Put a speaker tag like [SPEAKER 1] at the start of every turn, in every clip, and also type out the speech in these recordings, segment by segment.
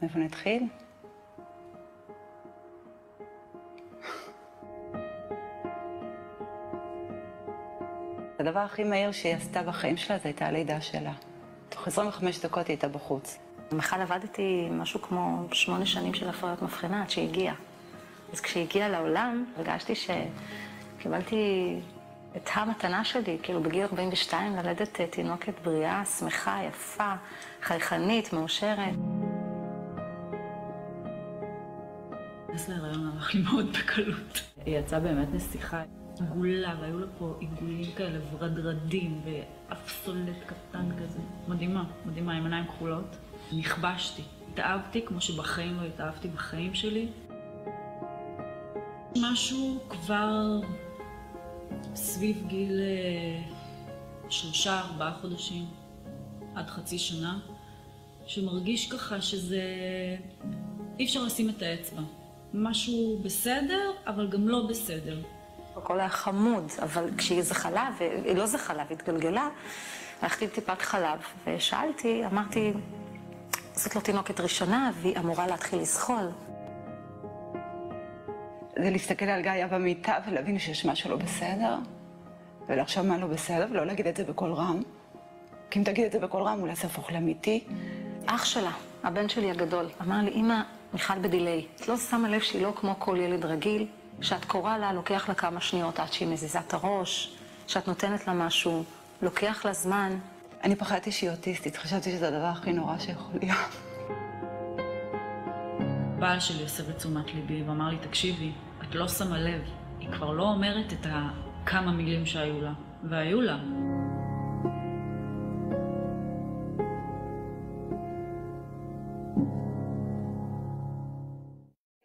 [SPEAKER 1] מאיפה נתחיל? הדבר הכי מהיר שהיא עשתה בחיים שלה, זה הייתה הלידה שלה. תוך 25 דקות היא הייתה בחוץ.
[SPEAKER 2] מיכל עבדתי משהו כמו 8 שנים של הפרעות מבחנה עד שהיא הגיעה. אז כשהיא הגיעה לעולם, הרגשתי שקיבלתי את המתנה שלי, כאילו בגיל 42, ללדת תינוקת בריאה, שמחה, יפה, חייכנית, מאושרת.
[SPEAKER 3] אז להיריון הלך לי מאוד בקלות. היא יצאה באמת נסיכה. עגולה, והיו לה פה עיגולים כאלה ורדרדים ואף סולט קטן כזה. מדהימה, מדהימה, עם עיניים כחולות. נכבשתי, התאהבתי כמו שבחיים לא התאהבתי בחיים שלי. משהו כבר סביב גיל 3-4 חודשים, עד חצי שנה, שמרגיש ככה שזה אי אפשר לשים את האצבע. משהו בסדר, אבל גם לא בסדר.
[SPEAKER 2] הכל היה חמוד, אבל כשהיא זחלה, והיא לא זחלה והתגלגלה, הלכתי לטיפת חלב, ושאלתי, אמרתי, זאת לא תינוקת ראשונה, והיא אמורה להתחיל לזחול.
[SPEAKER 1] זה להסתכל על גאיה במיטה ולהבין שיש משהו לא בסדר, ולחשוב מה לא בסדר, ולא להגיד את זה בקול רם. כי אם תגיד את זה בקול רם, אולי זה יהפוך לאמיתי.
[SPEAKER 2] אח שלה, הבן שלי הגדול, אמר לי, אמא, מיכל בדיליי. את לא שמה לב שהיא לא כמו כל ילד רגיל, שאת קורא לה, לוקח לה כמה שניות עד שהיא מזיזה את הראש, שאת נותנת לה משהו, לוקח לה זמן.
[SPEAKER 1] אני פחדתי שהיא אוטיסטית, חשבתי שזה הדבר הכי נורא שיכול להיות.
[SPEAKER 3] בעל שלי הסב את תשומת ליבי ואמר לי, תקשיבי, את לא שמה לב, היא כבר לא אומרת את כמה מילים שהיו לה, והיו לה.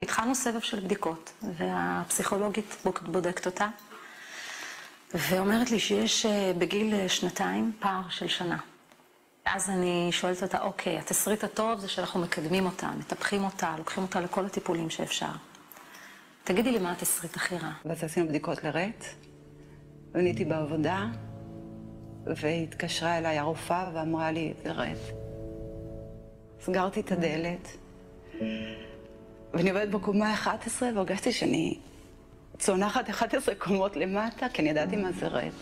[SPEAKER 2] התחלנו סבב של בדיקות, והפסיכולוגית בודקת אותה, ואומרת לי שיש בגיל 2 פער של שנה. אז אני שואלת אותה, אוקיי, התסריט הטוב זה שאנחנו מקדמים אותה, מטפחים אותה, לוקחים אותה לכל הטיפולים שאפשר. תגידי לי מה התסריט הכי רע.
[SPEAKER 1] ואז עשינו בדיקות לרט, ונהייתי בעבודה, והתקשרה אליי הרופאה ואמרה לי, זה רט. סגרתי את הדלת, ואני עובדת בקומה 11, והרגשתי שאני צונחת 11 קומות למטה, כי אני ידעתי מה זה רט.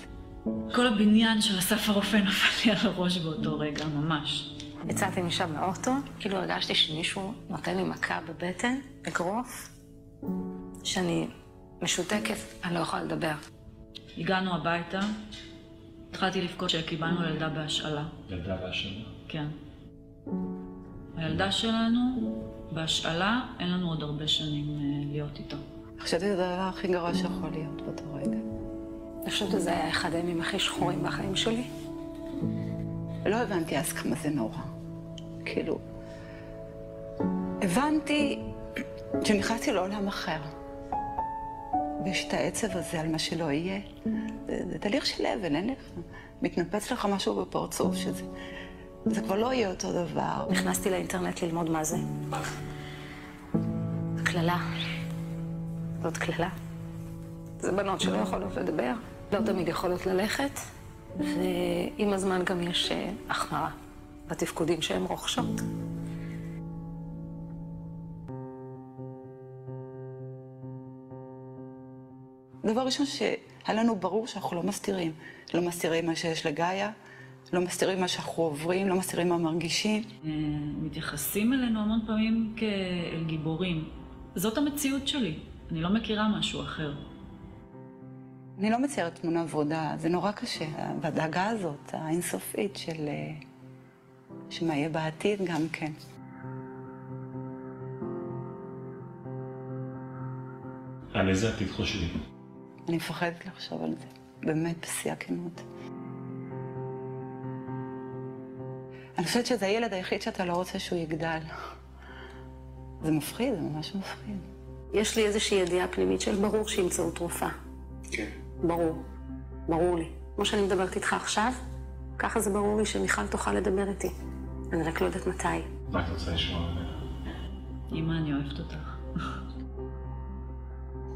[SPEAKER 3] כל הבניין של אסף הרופא נפל לי על הראש באותו רגע, ממש.
[SPEAKER 2] יצאתי משם לאוטו, כאילו הרגשתי שמישהו נותן לי מכה בבטן, אגרוף, שאני משותקת, אני לא יכולה לדבר.
[SPEAKER 3] הגענו הביתה, התחלתי לבכות שקיבלנו ילדה בהשאלה.
[SPEAKER 4] ילדה בהשאלה?
[SPEAKER 3] כן. הילדה שלנו בהשאלה, אין לנו עוד הרבה שנים להיות איתו.
[SPEAKER 1] חשבתי שזה הדבר הכי גרוע שיכול להיות באותו רגע.
[SPEAKER 2] אני חושבת שזה היה אחד הימים הכי שחורים בחיים שלי.
[SPEAKER 1] לא הבנתי אז כמה זה נורא. כאילו, הבנתי שנכנסתי לעולם אחר. ויש את העצב הזה על מה שלא יהיה. זה תהליך של אבן, אין לך. מתנפץ לך משהו בפרצוף שזה... זה כבר לא יהיה אותו דבר.
[SPEAKER 2] נכנסתי לאינטרנט ללמוד מה זה. קללה. זאת קללה. זה בנות שלא יכולות לדבר, לא תמיד יכולות ללכת, ועם הזמן גם יש החמרה בתפקודים שהן רוכשות.
[SPEAKER 1] דבר ראשון שהיה לנו ברור שאנחנו לא מסתירים. לא מסתירים מה שיש לגאיה, לא מסתירים מה שאנחנו עוברים, לא מסתירים מה מרגישים.
[SPEAKER 3] מתייחסים אלינו המון פעמים כאל גיבורים. זאת המציאות שלי, אני לא מכירה משהו אחר.
[SPEAKER 1] אני לא מציירת תמונה ורודה, זה נורא קשה. והדאגה הזאת, האינסופית של שמה יהיה בעתיד גם כן.
[SPEAKER 4] על איזה עתיד חושבים?
[SPEAKER 1] אני מפחדת לחשוב על זה, באמת בשיא הכנות. אני חושבת שזה הילד היחיד שאתה לא רוצה שהוא יגדל. זה מפחיד, זה ממש מפחיד.
[SPEAKER 2] יש לי איזושהי ידיעה פנימית של ברור שימצאו תרופה.
[SPEAKER 4] כן.
[SPEAKER 2] ברור. ברור לי. כמו שאני מדברת איתך עכשיו, ככה זה ברור לי שמיכל תוכל לדבר איתי. אני רק לא יודעת מתי.
[SPEAKER 4] מה את רוצה לשמוע ממנה?
[SPEAKER 3] אמא, אני אוהבת אותך.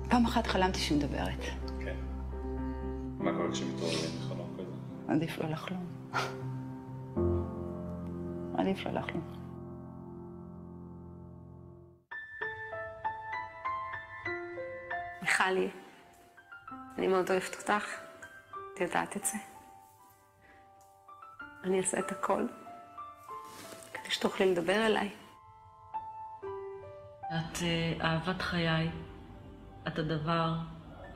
[SPEAKER 1] פעם אחת חלמתי שהיא מדברת.
[SPEAKER 4] כן. מה קורה כשמתעוררים מחלום כזה?
[SPEAKER 1] עדיף לא לחלום. עדיף לא לחלום.
[SPEAKER 2] מבטיחה לי, אני מאוד אוהבת אותך, את יודעת את זה. אני אעשה את הכל כדי שתוכלי לדבר אליי.
[SPEAKER 3] את אהבת חיי, את הדבר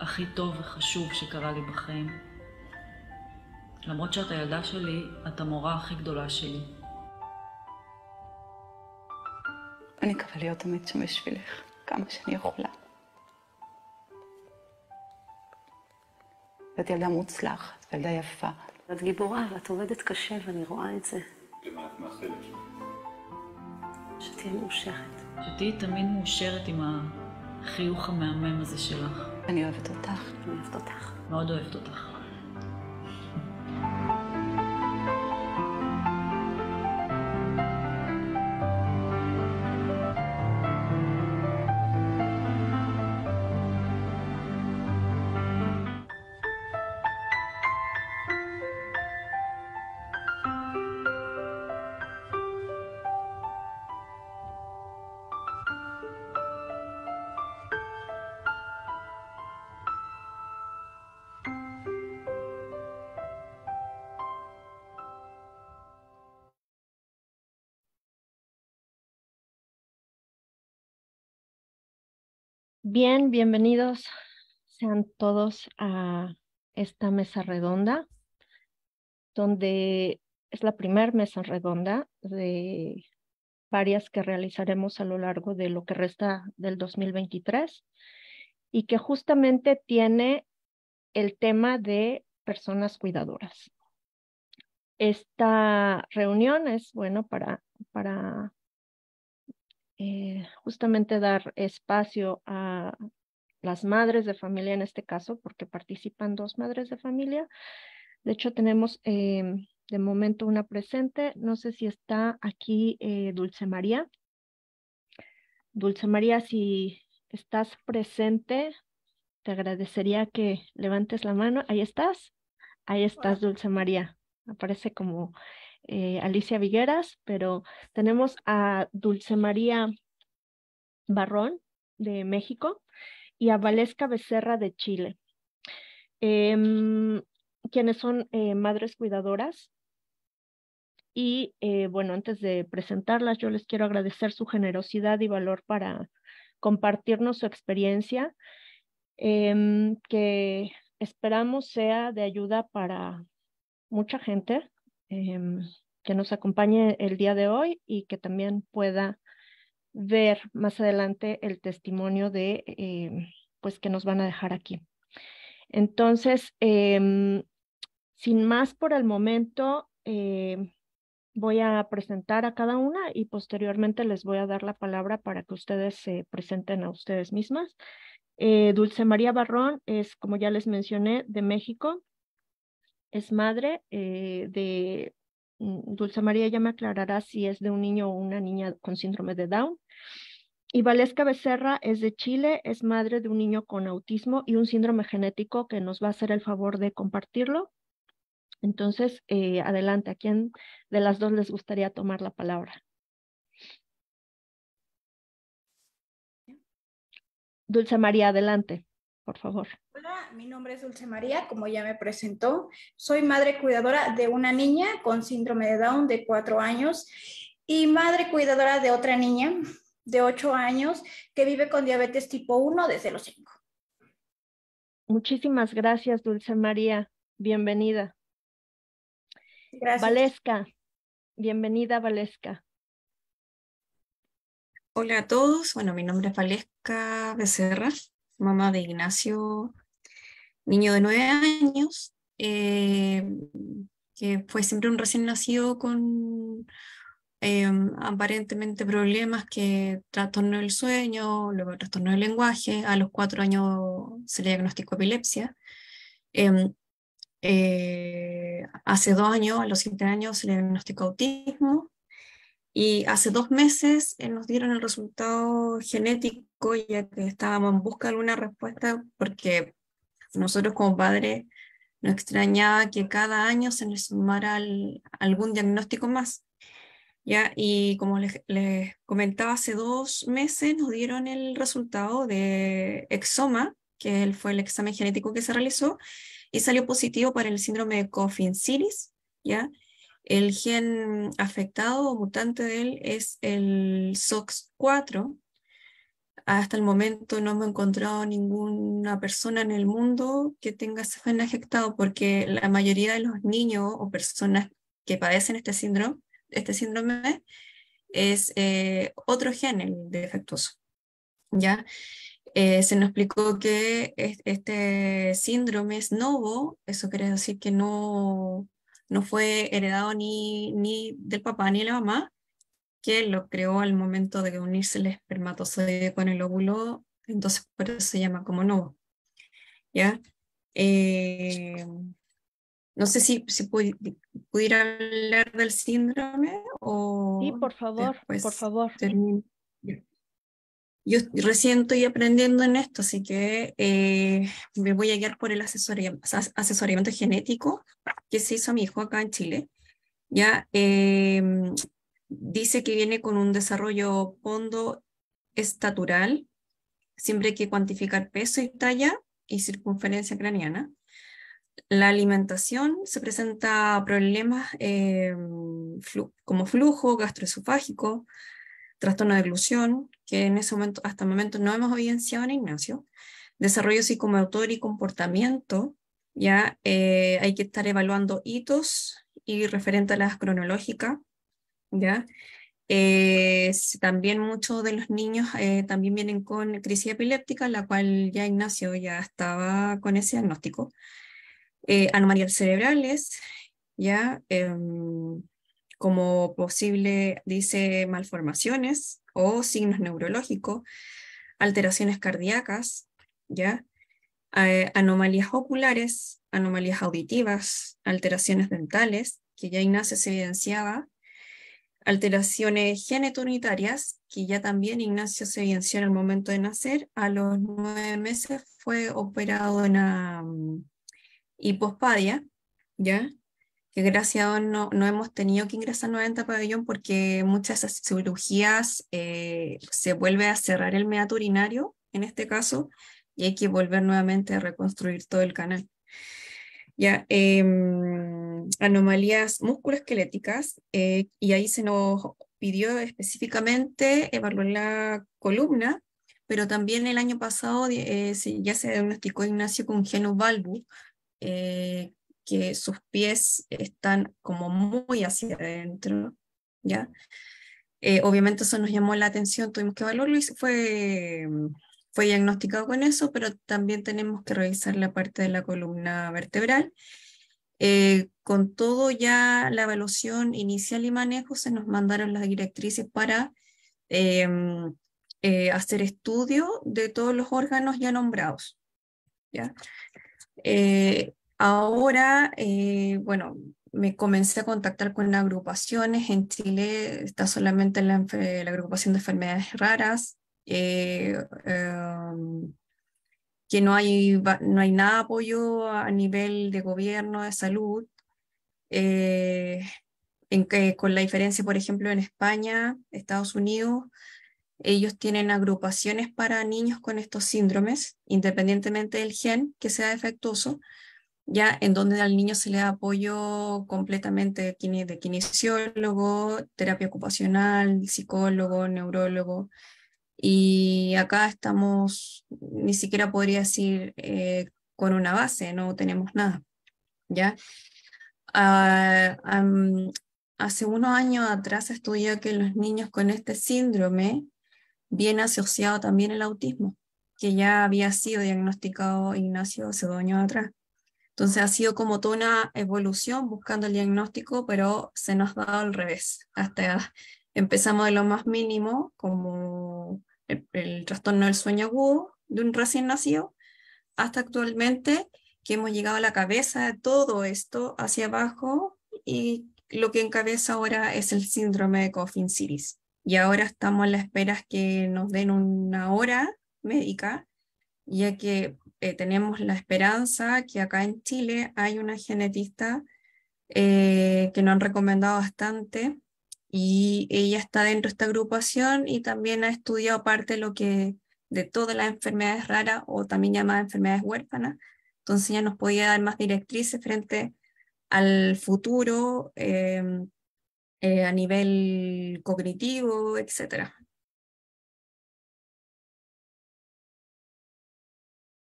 [SPEAKER 3] הכי טוב וחשוב שקרה לי בחיים. למרות שאת הילדה שלי, את המורה הכי גדולה שלי.
[SPEAKER 1] אני מקווה להיות תמיד שם בשבילך, כמה שאני יכולה. את ילדה מוצלחת, וילדה יפה.
[SPEAKER 2] את גיבורה, ואת עובדת קשה, ואני רואה את זה.
[SPEAKER 4] למה את מאחלת?
[SPEAKER 2] שתהיה מאושרת.
[SPEAKER 3] שתהיי תמיד מאושרת עם החיוך המהמם הזה שלך.
[SPEAKER 1] אני אוהבת אותך.
[SPEAKER 2] אני אוהבת אותך.
[SPEAKER 3] מאוד אוהבת אותך.
[SPEAKER 5] Bien, bienvenidos sean todos a esta mesa redonda, donde es la primera mesa redonda de varias que realizaremos a lo largo de lo que resta del 2023 y que justamente tiene el tema de personas cuidadoras. Esta reunión es, bueno, para justamente dar espacio a las madres de familia en este caso, porque participan 2 madres de familia. De hecho, tenemos de momento una presente. No sé si está aquí Dulce María. Dulce María, si estás presente, te agradecería que levantes la mano. Ahí estás. Ahí estás, Dulce María. Aparece como Alicia Vigueras, pero tenemos a Dulce María Barrón de México y a Valesca Becerra de Chile, quienes son madres cuidadoras. Y bueno, antes de presentarlas, yo les quiero agradecer su generosidad y valor para compartirnos su experiencia, que esperamos sea de ayuda para mucha gente que nos acompañe el día de hoy y que también pueda ver más adelante el testimonio de pues que nos van a dejar aquí. Entonces, sin más por el momento, voy a presentar a cada una y posteriormente les voy a dar la palabra para que ustedes se presenten a ustedes mismas. Dulce María Barrón es, como ya les mencioné, de México. Es madre de... Dulce María ya me aclarará si es de un niño o una niña con síndrome de Down. Y Valesca Becerra es de Chile, es madre de un niño con autismo y un síndrome genético que nos va a hacer el favor de compartirlo. Entonces, adelante, ¿a quién de las dos les gustaría tomar la palabra? Dulce María, adelante, por favor.
[SPEAKER 6] Hola, mi nombre es Dulce María, como ya me presentó. Soy madre cuidadora de una niña con síndrome de Down de 4 años y madre cuidadora de otra niña de 8 años que vive con diabetes tipo 1 desde los 5.
[SPEAKER 5] Muchísimas gracias, Dulce María. Bienvenida.
[SPEAKER 6] Gracias.
[SPEAKER 5] Valesca, bienvenida, Valesca.
[SPEAKER 7] Hola a todos, bueno, mi nombre es Valesca Becerra, mamá de Ignacio, niño de 9 años, que fue siempre un recién nacido con aparentemente problemas que trastorno del sueño, luego trastorno del lenguaje. A los 4 años se le diagnosticó epilepsia. Hace 2 años, a los 7 años, se le diagnosticó autismo. Y hace 2 meses nos dieron el resultado genético, ya que estábamos en busca de alguna respuesta, porque nosotros como padres nos extrañaba que cada año se nos sumara algún diagnóstico más. ¿Ya? Y como les comentaba, hace 2 meses nos dieron el resultado de exoma, que fue el examen genético que se realizó, y salió positivo para el síndrome de Coffin-Siris, ¿ya? El gen afectado o mutante de él es el SOX4. Hasta el momento no hemos encontrado ninguna persona en el mundo que tenga ese gen afectado, porque la mayoría de los niños o personas que padecen este síndrome es otro gen el defectuoso, ¿ya? Se nos explicó que este síndrome es novo, eso quiere decir que no fue heredado ni del papá ni de la mamá, que lo creó al momento de unirse el espermatozoide con el óvulo, entonces por eso se llama como novo, ¿ya? No sé si pudiera hablar del síndrome
[SPEAKER 5] Sí,
[SPEAKER 7] o
[SPEAKER 5] por favor,
[SPEAKER 7] después
[SPEAKER 5] por favor.
[SPEAKER 7] termino. Yo recién estoy aprendiendo en esto, así que me voy a guiar por el asesoramiento genético que se hizo a mi hijo acá en Chile. Ya dice que viene con un desarrollo pondoestatural, siempre hay que cuantificar peso y talla y circunferencia craneana. La alimentación se presenta problemas como flujo gastroesofágico, trastorno de eglución, que en ese momento, hasta el momento no hemos evidenciado en Ignacio, desarrollo psicomotor y comportamiento, ya hay que estar evaluando hitos y referente a las cronológicas, ya. También muchos de los niños también vienen con crisis epiléptica, la cual ya Ignacio ya estaba con ese diagnóstico. Anomalías cerebrales, ya como posible, dice, malformaciones o signos neurológicos, alteraciones cardíacas, ya anomalías oculares, anomalías auditivas, alteraciones dentales, que ya Ignacio se evidenciaba, alteraciones genitounitarias, que ya también Ignacio se evidenció en el momento de nacer. A los 9 meses fue operado en hipospadia, ¿ya? Que gracias a Dios no hemos tenido que ingresar nuevamente a pabellón porque muchas de esas cirugías se vuelve a cerrar el meato urinario, en este caso, y hay que volver nuevamente a reconstruir todo el canal. Ya, anomalías musculoesqueléticas, y ahí se nos pidió específicamente evaluar la columna, pero también el año pasado ya se diagnosticó Ignacio con genu valbu, que sus pies están como muy hacia adentro, ¿ya? Obviamente eso nos llamó la atención, tuvimos que evaluarlo y fue diagnosticado con eso, pero también tenemos que revisar la parte de la columna vertebral. Con todo ya la evaluación inicial y manejo se nos mandaron las directrices para hacer estudio de todos los órganos ya nombrados, ¿ya? Ahora, bueno, me comencé a contactar con agrupaciones. En Chile está solamente la agrupación de enfermedades raras, que no hay nada de apoyo a nivel de gobierno, de salud, con la diferencia, por ejemplo, en España, Estados Unidos, ellos tienen agrupaciones para niños con estos síndromes, independientemente del gen que sea defectuoso, ya en donde al niño se le da apoyo completamente de kinesiólogo, terapia ocupacional, psicólogo, neurólogo, y acá estamos, ni siquiera podría decir con una base, no tenemos nada, ¿ya? Hace unos años atrás estudió que los niños con este síndrome viene asociado también el autismo, que ya había sido diagnosticado Ignacio hace 2 años atrás. Entonces ha sido como toda una evolución buscando el diagnóstico, pero se nos ha dado al revés. Hasta empezamos de lo más mínimo, como el trastorno del sueño agudo de un recién nacido, hasta actualmente que hemos llegado a la cabeza de todo esto hacia abajo, y lo que encabeza ahora es el síndrome de Coffin-Siris. Y ahora estamos a la espera que nos den una hora médica, ya que tenemos la esperanza que acá en Chile hay una genetista que nos han recomendado bastante, y ella está dentro de esta agrupación y también ha estudiado aparte lo que de todas las enfermedades raras o también llamadas enfermedades huérfanas. Entonces ella nos podía dar más directrices frente al futuro a nivel cognitivo, etc.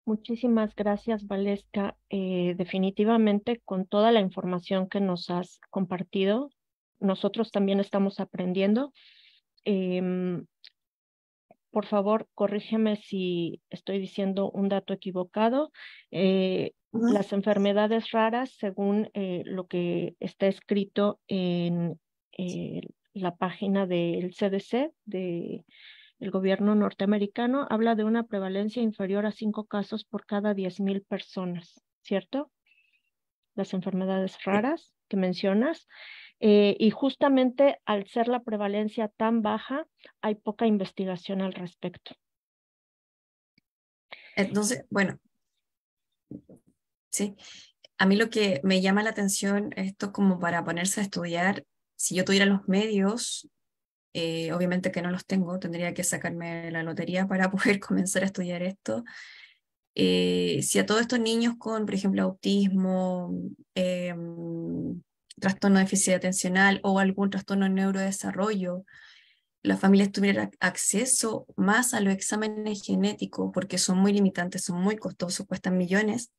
[SPEAKER 5] Muchísimas gracias, Valesca. Definitivamente, con toda la información que nos has compartido, nosotros también estamos aprendiendo. Por favor, corrígeme si estoy diciendo un dato equivocado. Las enfermedades raras, según lo que está escrito en la página del CDC, el gobierno norteamericano, habla de una prevalencia inferior a 5 casos por cada 10,000 personas, ¿cierto? Las enfermedades raras que mencionas. Y justamente al ser la prevalencia tan baja, hay poca investigación al respecto.
[SPEAKER 7] Entonces, bueno, sí, a mí lo que me llama la atención, esto como para ponerse a estudiar, si yo tuviera los medios, obviamente que no los tengo, tendría que sacarme la lotería para poder comenzar a estudiar esto. Si a todos estos niños con, por ejemplo, autismo, trastorno de déficit atencional o algún trastorno de neurodesarrollo, las familias tuvieran acceso más a los exámenes genéticos, porque son muy limitantes, son muy costosos, cuestan millones,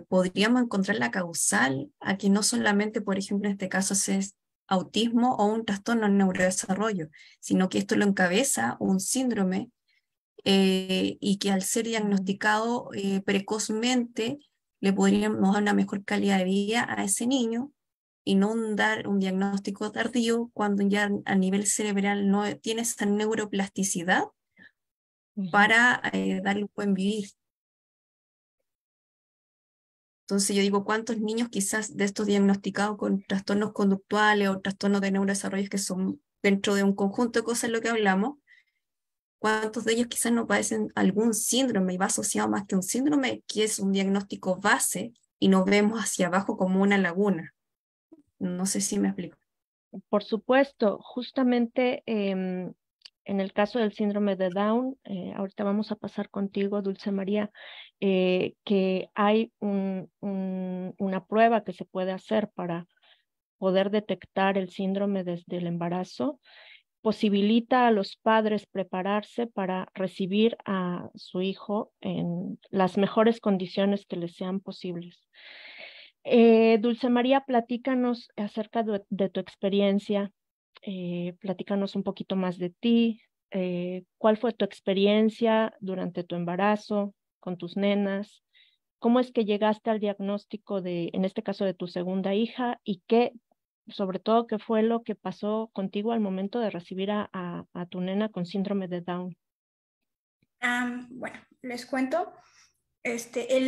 [SPEAKER 7] podríamos encontrar la causal a que no solamente, por ejemplo, en este caso es autismo o un trastorno de neurodesarrollo, sino que esto lo encabeza un síndrome y que al ser diagnosticado precozmente le podríamos dar una mejor calidad de vida a ese niño y no dar un diagnóstico tardío cuando ya a nivel cerebral no tiene esa neuroplasticidad para darle un buen vivir. Entonces yo digo, ¿cuántos niños quizás de estos diagnosticados con trastornos conductuales o trastornos de neurodesarrollo que son dentro de un conjunto de cosas lo que hablamos, cuántos de ellos quizás no padecen algún síndrome y va asociado más que un síndrome, que es un diagnóstico base y nos vemos hacia abajo como una laguna? No sé si me explico.
[SPEAKER 5] Por supuesto, justamente en el caso del síndrome de Down, ahorita vamos a pasar contigo, Dulce María, que hay una prueba que se puede hacer para poder detectar el síndrome desde el embarazo. Posibilita a los padres prepararse para recibir a su hijo en las mejores condiciones que les sean posibles. Dulce María, platícanos acerca de tu experiencia, platícanos un poquito más de ti, cuál fue tu experiencia durante tu embarazo con tus nenas, cómo es que llegaste al diagnóstico en este caso, de tu segunda hija y sobre todo, qué fue lo que pasó contigo al momento de recibir a tu nena con síndrome de Down.
[SPEAKER 6] Bueno, les cuento.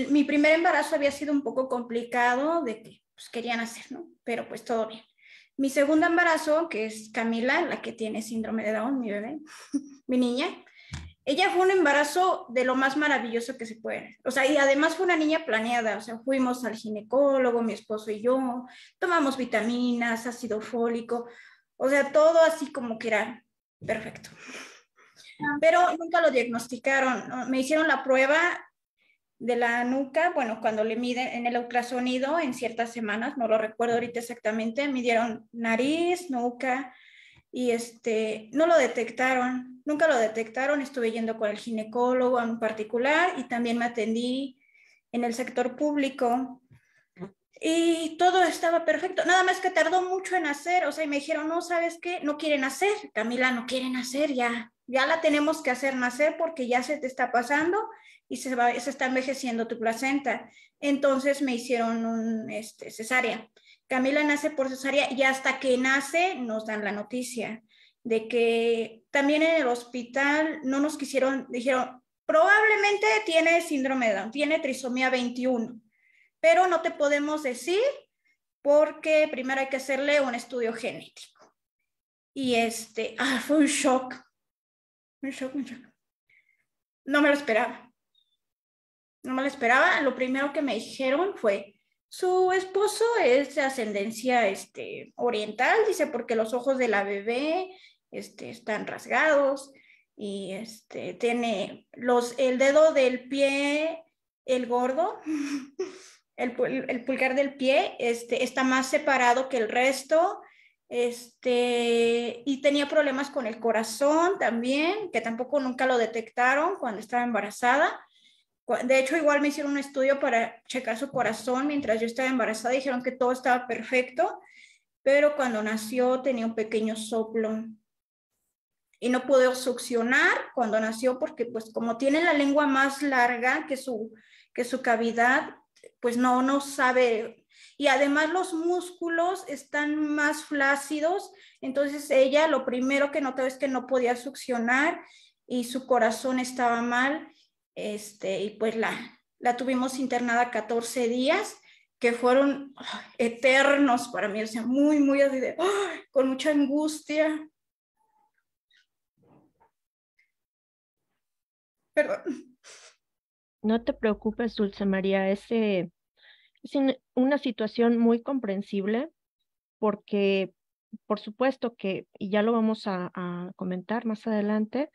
[SPEAKER 6] Mi primer embarazo había sido un poco complicado de que pues, querían hacer, ¿no? Pero pues todo bien. Mi segundo embarazo, que es Camila, la que tiene síndrome de Down, mi bebé, mi niña, ella fue un embarazo de lo más maravilloso que se puede. O sea, y además fue una niña planeada. O sea, fuimos al ginecólogo, mi esposo y yo, tomamos vitaminas, ácido fólico, o sea, todo así como que era perfecto. Pero nunca lo diagnosticaron, ¿no? Me hicieron la prueba de la nuca, bueno, cuando le miden en el ultrasonido en ciertas semanas, no lo recuerdo ahorita exactamente, midieron nariz, nuca y no lo detectaron, nunca lo detectaron. Estuve yendo con el ginecólogo en particular y también me atendí en el sector público y todo estaba perfecto, nada más que tardó mucho en hacer, o sea, y me dijeron, no, ¿sabes qué? No quieren hacer, Camila, no quieren hacer, ya la tenemos que hacer nacer porque ya se te está pasando y se está envejeciendo tu placenta. Entonces me hicieron cesárea. Camila nace por cesárea y hasta que nace nos dan la noticia de que también en el hospital no nos quisieron, dijeron, probablemente tiene síndrome de Down, tiene trisomía 21, pero no te podemos decir porque primero hay que hacerle un estudio genético. Y fue un shock. Un shock. No me lo esperaba. Lo primero que me dijeron fue, su esposo es de ascendencia oriental, dice, porque los ojos de la bebé están rasgados y tiene el dedo del pie, el gordo, el pulgar del pie, está más separado que el resto, y tenía problemas con el corazón también, que tampoco nunca lo detectaron cuando estaba embarazada. De hecho, igual me hicieron un estudio para checar su corazón mientras yo estaba embarazada, dijeron que todo estaba perfecto, pero cuando nació tenía un pequeño soplo y no pudo succionar cuando nació porque pues como tiene la lengua más larga que su cavidad, pues no sabe, y además los músculos están más flácidos, entonces ella lo primero que notó es que no podía succionar y su corazón estaba mal, y pues la tuvimos internada 14 días, que fueron eternos para mí, o sea, muy, muy así de, con mucha angustia. Perdón.
[SPEAKER 5] No te preocupes, Dulce María, es una situación muy comprensible porque, por supuesto que, y ya lo vamos a comentar más adelante,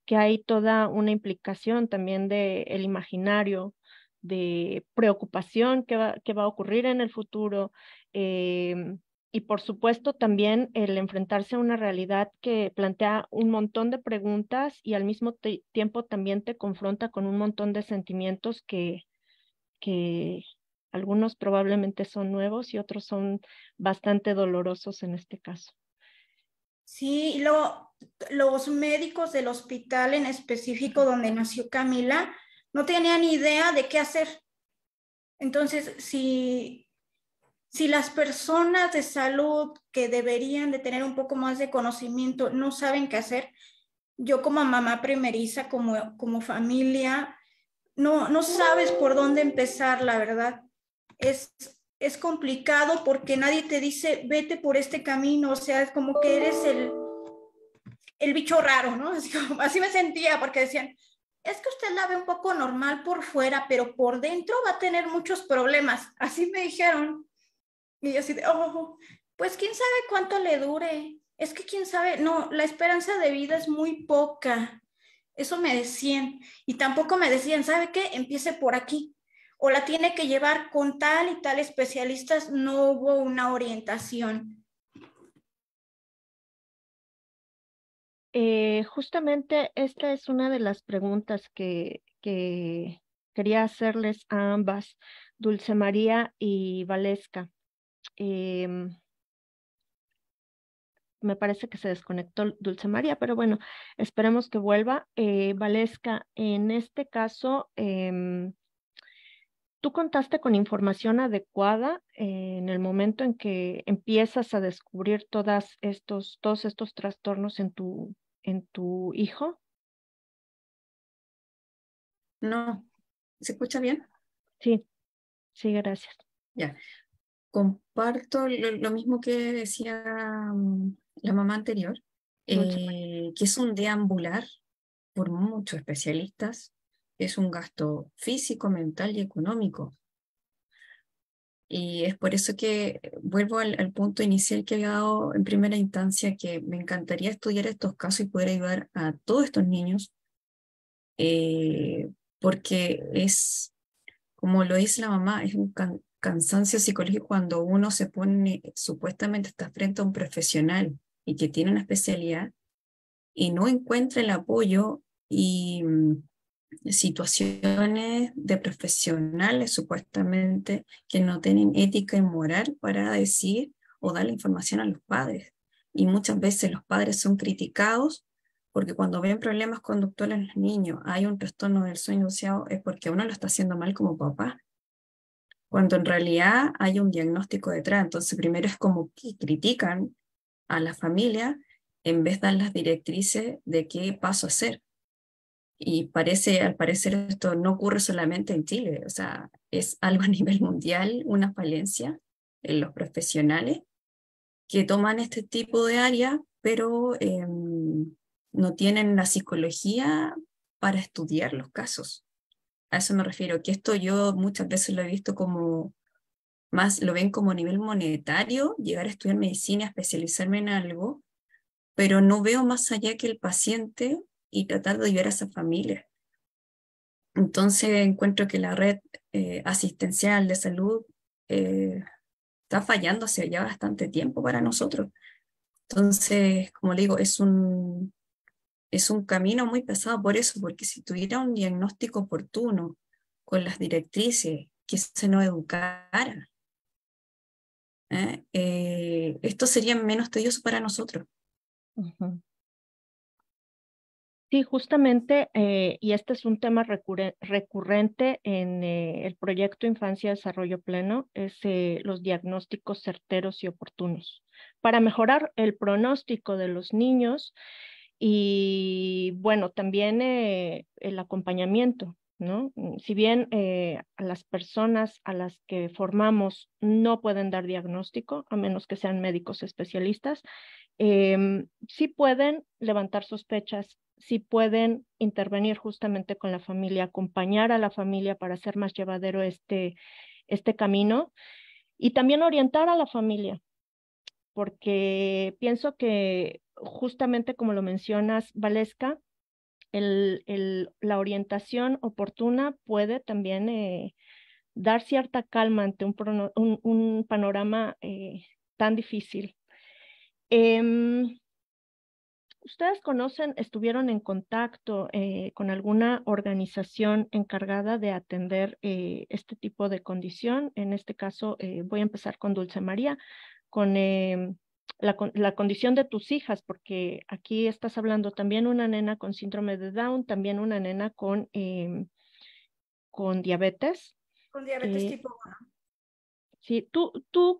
[SPEAKER 5] que hay toda una implicación también del imaginario, de preocupación que va a ocurrir en el futuro, y por supuesto también el enfrentarse a una realidad que plantea un montón de preguntas y al mismo tiempo también te confronta con un montón de sentimientos que algunos probablemente son nuevos y otros son bastante dolorosos en este caso.
[SPEAKER 6] Sí, y luego los médicos del hospital en específico donde nació Camila no tenían idea de qué hacer. Entonces, si las personas de salud que deberían de tener un poco más de conocimiento no saben qué hacer, yo como mamá primeriza, como familia, no sabes por dónde empezar, la verdad. Es complicado porque nadie te dice, vete por este camino, o sea, es como que eres el bicho raro, ¿no? Así me sentía, porque decían, es que usted la ve un poco normal por fuera, pero por dentro va a tener muchos problemas. Así me dijeron. Y yo así de, pues quién sabe cuánto le dure. Es que quién sabe, no, la esperanza de vida es muy poca. Eso me decían. Y tampoco me decían, ¿sabe qué? Empiece por aquí. O la tiene que llevar con tal y tal especialistas. No hubo una orientación.
[SPEAKER 5] Justamente esta es una de las preguntas que quería hacerles a ambas, Dulce María y Valesca. Me parece que se desconectó Dulce María, pero bueno, esperemos que vuelva. Valesca, en este caso, ¿tú contaste con información adecuada en el momento en que empiezas a descubrir todos estos trastornos en tu hijo?
[SPEAKER 7] No, ¿se escucha bien?
[SPEAKER 5] Sí, sí, gracias.
[SPEAKER 7] Ya. Comparto lo mismo que decía la mamá anterior,
[SPEAKER 5] Dulce.
[SPEAKER 7] que es un deambular por muchos especialistas, es un gasto físico, mental y económico. Y es por eso que vuelvo al punto inicial que había dado en primera instancia, que me encantaría estudiar estos casos y poder ayudar a todos estos niños, porque es, como lo dice la mamá, es un cansancio psicológico cuando uno se pone, supuestamente está frente a un profesional y que tiene una especialidad y no encuentra el apoyo y situaciones de profesionales supuestamente que no tienen ética y moral para decir o dar la información a los padres. Y muchas veces los padres son criticados porque cuando ven problemas conductuales en los niños, hay un trastorno del sueño asociado, es porque uno lo está haciendo mal como papá, cuando en realidad hay un diagnóstico detrás. Entonces primero es como que critican a la familia en vez de dar las directrices de qué paso hacer. Y al parecer esto no ocurre solamente en Chile, o sea, es algo a nivel mundial, una falencia en los profesionales que toman este tipo de área, pero no tienen la psicología para estudiar los casos. A eso me refiero, que esto yo muchas veces lo he visto como, más lo ven como a nivel monetario, llegar a estudiar medicina, especializarme en algo, pero no veo más allá que el paciente y tratar de ayudar a esas familias. Entonces encuentro que la red asistencial de salud está fallando hace ya bastante tiempo para nosotros. Entonces, como le digo, es un camino muy pesado por eso, porque si tuviera un diagnóstico oportuno con las directrices, que se nos educara, esto sería menos tedioso para nosotros.
[SPEAKER 5] Ujú. Sí, justamente, y este es un tema recurrente en el proyecto Infancia Desarrollo Pleno, es los diagnósticos certeros y oportunos para mejorar el pronóstico de los niños y, bueno, también el acompañamiento, ¿no? Si bien a las personas a las que formamos no pueden dar diagnóstico, a menos que sean médicos especialistas, sí pueden levantar sospechas, sí pueden intervenir justamente con la familia, acompañar a la familia para hacer más llevadero este camino y también orientar a la familia, porque pienso que justamente como lo mencionas, Valesca, la orientación oportuna puede también dar cierta calma ante un panorama tan difícil. ¿Ustedes estuvieron en contacto con alguna organización encargada de atender este tipo de condición? En este caso, voy a empezar con Dulce María, con la condición de tus hijas, porque aquí estás hablando también una nena con síndrome de Down, también una nena con diabetes.
[SPEAKER 6] Con diabetes tipo 1.
[SPEAKER 5] Sí,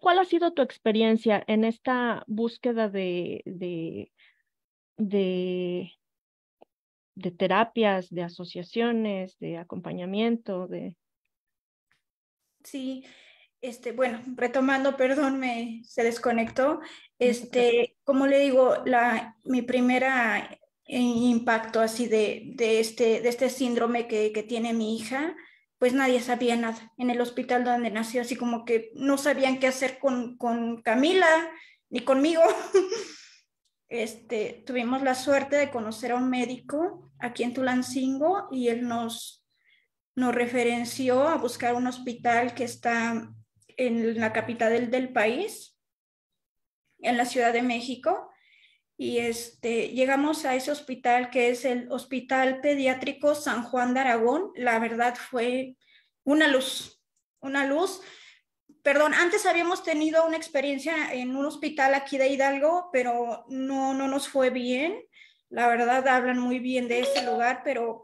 [SPEAKER 5] ¿cuál ha sido tu experiencia en esta búsqueda de terapias, de asociaciones, de acompañamiento,
[SPEAKER 6] Sí, bueno, retomando, perdón, se desconectó. Como le digo, mi primera impacto así de este síndrome que tiene mi hija, pues nadie sabía nada. En el hospital donde nació, así como que no sabían qué hacer con Camila ni conmigo. Tuvimos la suerte de conocer a un médico aquí en Tulancingo y él nos referenció a buscar un hospital que está en la capital del país, en la Ciudad de México, y llegamos a ese hospital que es el Hospital Pediátrico San Juan de Aragón. La verdad fue una luz. Perdón, antes habíamos tenido una experiencia en un hospital aquí de Hidalgo, pero no nos fue bien. La verdad hablan muy bien de ese lugar, pero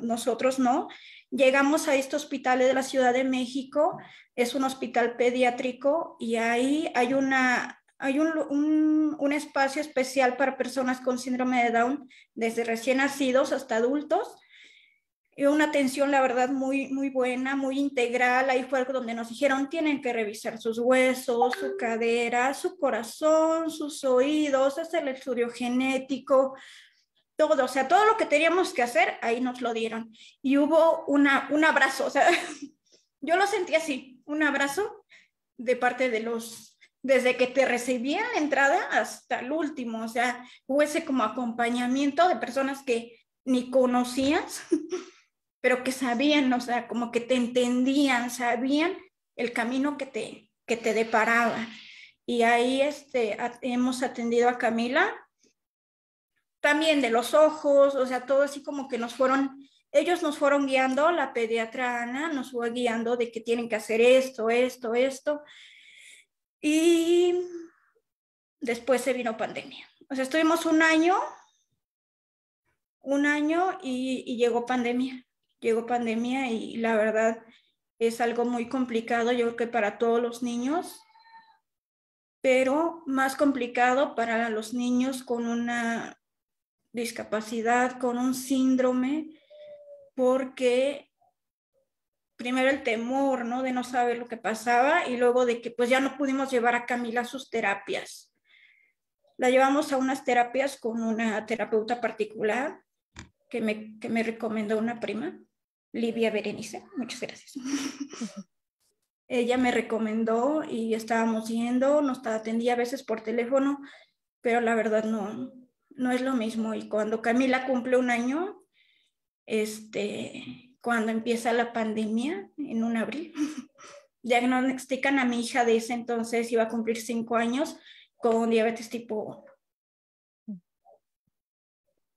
[SPEAKER 6] nosotros no. Llegamos a este hospital de la Ciudad de México, es un hospital pediátrico y ahí hay un espacio especial para personas con síndrome de Down, desde recién nacidos hasta adultos. Y una atención, la verdad, muy, muy buena, muy integral. Ahí fue donde nos dijeron, tienen que revisar sus huesos, su cadera, su corazón, sus oídos, hacer el estudio genético, todo, o sea, todo lo que teníamos que hacer, ahí nos lo dieron. Y hubo un abrazo, o sea, yo lo sentí así, un abrazo de parte de desde que te recibían la entrada hasta el último, o sea, hubo ese como acompañamiento de personas que ni conocías, pero que sabían, o sea, como que te entendían, sabían el camino que te deparaba. Y ahí hemos atendido a Camila, también de los ojos, o sea, todo así como que ellos nos fueron guiando, la pediatra Ana nos fue guiando de que tienen que hacer esto. Y después se vino pandemia. O sea, estuvimos un año y llegó pandemia. Y la verdad es algo muy complicado, yo creo que para todos los niños, pero más complicado para los niños con una discapacidad, con un síndrome, porque primero el temor, ¿no? De no saber lo que pasaba y luego de que pues ya no pudimos llevar a Camila a sus terapias. La llevamos a unas terapias con una terapeuta particular que me recomendó una prima, Livia Berenice, muchas gracias. Ella me recomendó y estábamos yendo, nos atendía a veces por teléfono, pero la verdad no es lo mismo. Y cuando Camila cumple 1 año, cuando empieza la pandemia, en un abril, diagnostican a mi hija de ese entonces, iba a cumplir 5 años, con diabetes tipo 1.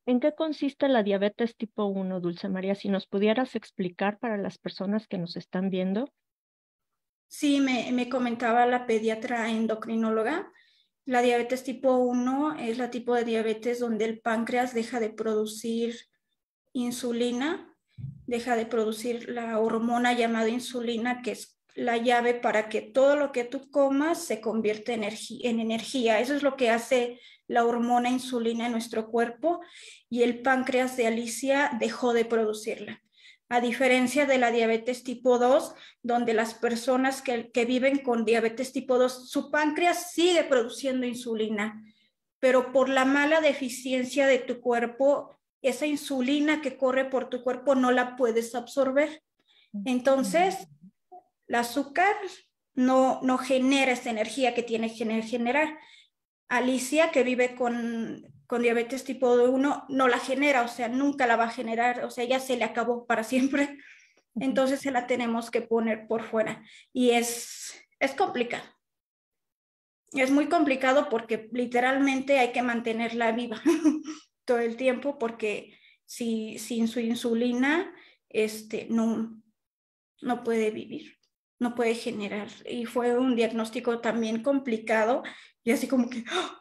[SPEAKER 5] ¿En qué consiste la diabetes tipo 1, Dulce María? Si nos pudieras explicar para las personas que nos están viendo.
[SPEAKER 6] Sí, me comentaba la pediatra endocrinóloga. La diabetes tipo 1 es la tipo de diabetes donde el páncreas deja de producir insulina, deja de producir la hormona llamada insulina, que es la llave para que todo lo que tú comas se convierta en energía. Eso es lo que hace la hormona insulina en nuestro cuerpo, y el páncreas de Alicia dejó de producirla. A diferencia de la diabetes tipo 2, donde las personas que viven con diabetes tipo 2, su páncreas sigue produciendo insulina, pero por la mala deficiencia de tu cuerpo, esa insulina que corre por tu cuerpo no la puedes absorber. Entonces, el azúcar no genera esa energía que tiene que generar. Alicia, que vive con diabetes tipo 1, no la genera, o sea, nunca la va a generar, o sea, ya se le acabó para siempre. Entonces se la tenemos que poner por fuera. Y es complicado. Es muy complicado porque literalmente hay que mantenerla viva todo el tiempo, porque sin su insulina no puede vivir, no puede generar. Y fue un diagnóstico también complicado, y así como que ¡oh!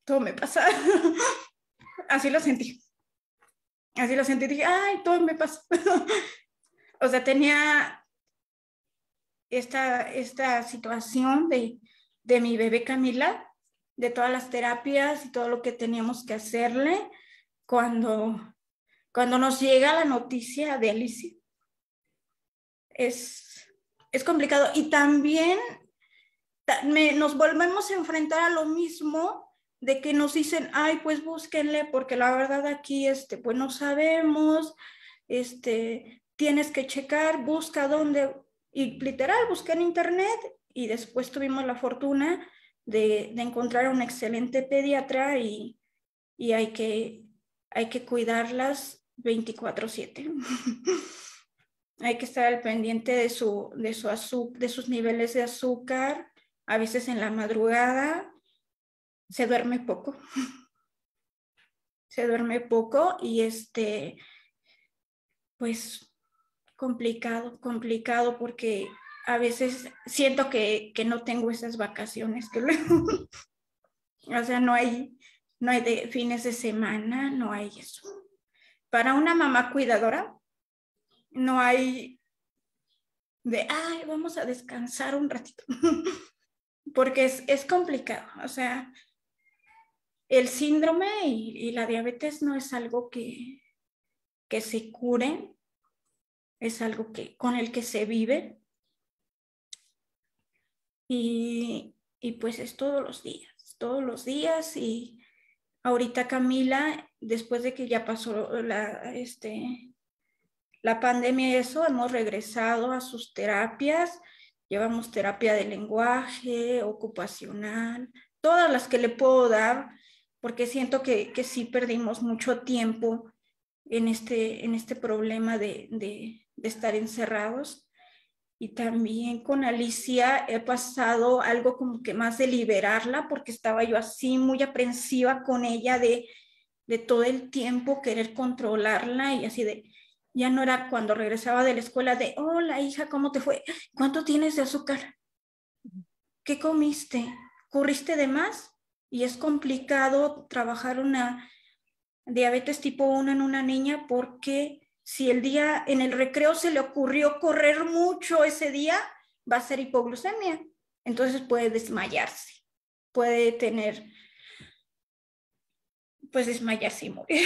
[SPEAKER 6] Todo me pasa. Así lo sentí. Dije, ay, todo me pasa. O sea, tenía esta situación de mi bebé Camila, de todas las terapias y todo lo que teníamos que hacerle cuando nos llega la noticia de Alicia. Es complicado. Y también nos volvemos a enfrentar a lo mismo, de que nos dicen, ay, pues búsquenle, porque la verdad aquí, pues no sabemos, tienes que checar, busca dónde, y literal, busqué en internet, y después tuvimos la fortuna de encontrar a un excelente pediatra, y hay que cuidarlas 24/7. Hay que estar al pendiente de sus niveles de azúcar. A veces en la madrugada se duerme poco. Y pues complicado, porque a veces siento que no tengo esas vacaciones que luego, o sea, no hay de fines de semana, no hay eso. Para una mamá cuidadora, no hay de, ay, vamos a descansar un ratito, porque es complicado. O sea, el síndrome y la diabetes no es algo que se cure, es algo con el que se vive, y pues es todos los días. Y ahorita Camila, después de que ya pasó la pandemia y eso, hemos regresado a sus terapias. Llevamos terapia de lenguaje, ocupacional, todas las que le puedo dar, porque siento que sí perdimos mucho tiempo en este problema de estar encerrados. Y también con Alicia he pasado algo como que más de liberarla, porque estaba yo así muy aprensiva con ella de todo el tiempo querer controlarla, y así de, ya no era cuando regresaba de la escuela de, hola hija, ¿cómo te fue? ¿Cuánto tienes de azúcar? ¿Qué comiste? ¿Corriste de más? Y es complicado trabajar una diabetes tipo 1 en una niña, porque si el día en el recreo se le ocurrió correr mucho ese día, va a ser hipoglucemia. Entonces puede desmayarse, puede tener, pues desmayarse y morir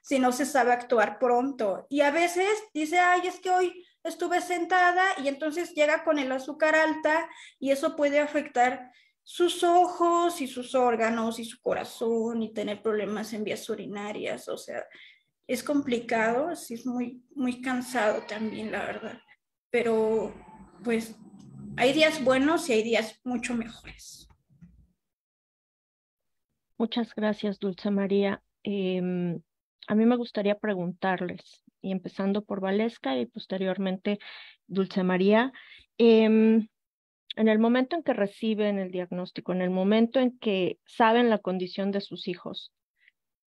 [SPEAKER 6] si no se sabe actuar pronto. Y a veces dice, ay, es que hoy estuve sentada, y entonces llega con el azúcar alta, y eso puede afectar sus ojos y sus órganos y su corazón, y tener problemas en vías urinarias. O sea, es complicado, sí, es muy, muy cansado también, la verdad. Pero pues hay días buenos y hay días mucho mejores.
[SPEAKER 5] Muchas gracias, Dulce María. A mí me gustaría preguntarles, y empezando por Valesca y posteriormente Dulce María, em, en el momento en que reciben el diagnóstico, en el momento en que saben la condición de sus hijos,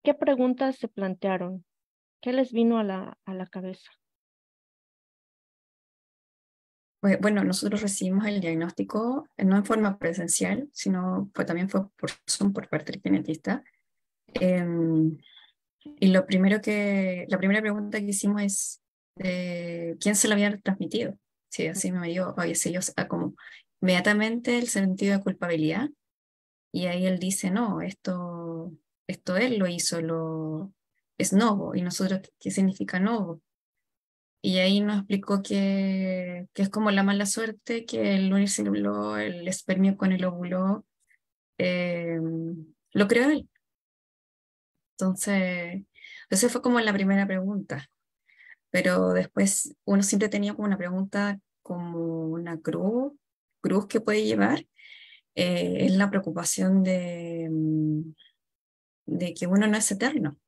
[SPEAKER 5] ¿qué preguntas se plantearon? ¿Qué les vino a la cabeza?
[SPEAKER 7] Bueno, nosotros recibimos el diagnóstico no en forma presencial, sino también fue por Zoom por parte del genetista. Em, y la primera pregunta que hicimos es ¿quién se lo había transmitido? Sí, así me dio, oye, sí, yo, como inmediatamente el sentido de culpabilidad. Y ahí él dice, no, esto él lo hizo, es novo. Y nosotros, ¿qué significa novo? Y ahí nos explicó que es como la mala suerte, que el unicélula, el espermio con el óvulo, eh, lo creó él. Entonces, esa fue como la primera pregunta. Pero después uno siempre tenía como una pregunta, como una cruz que puede llevar, es la preocupación de que uno no es eterno.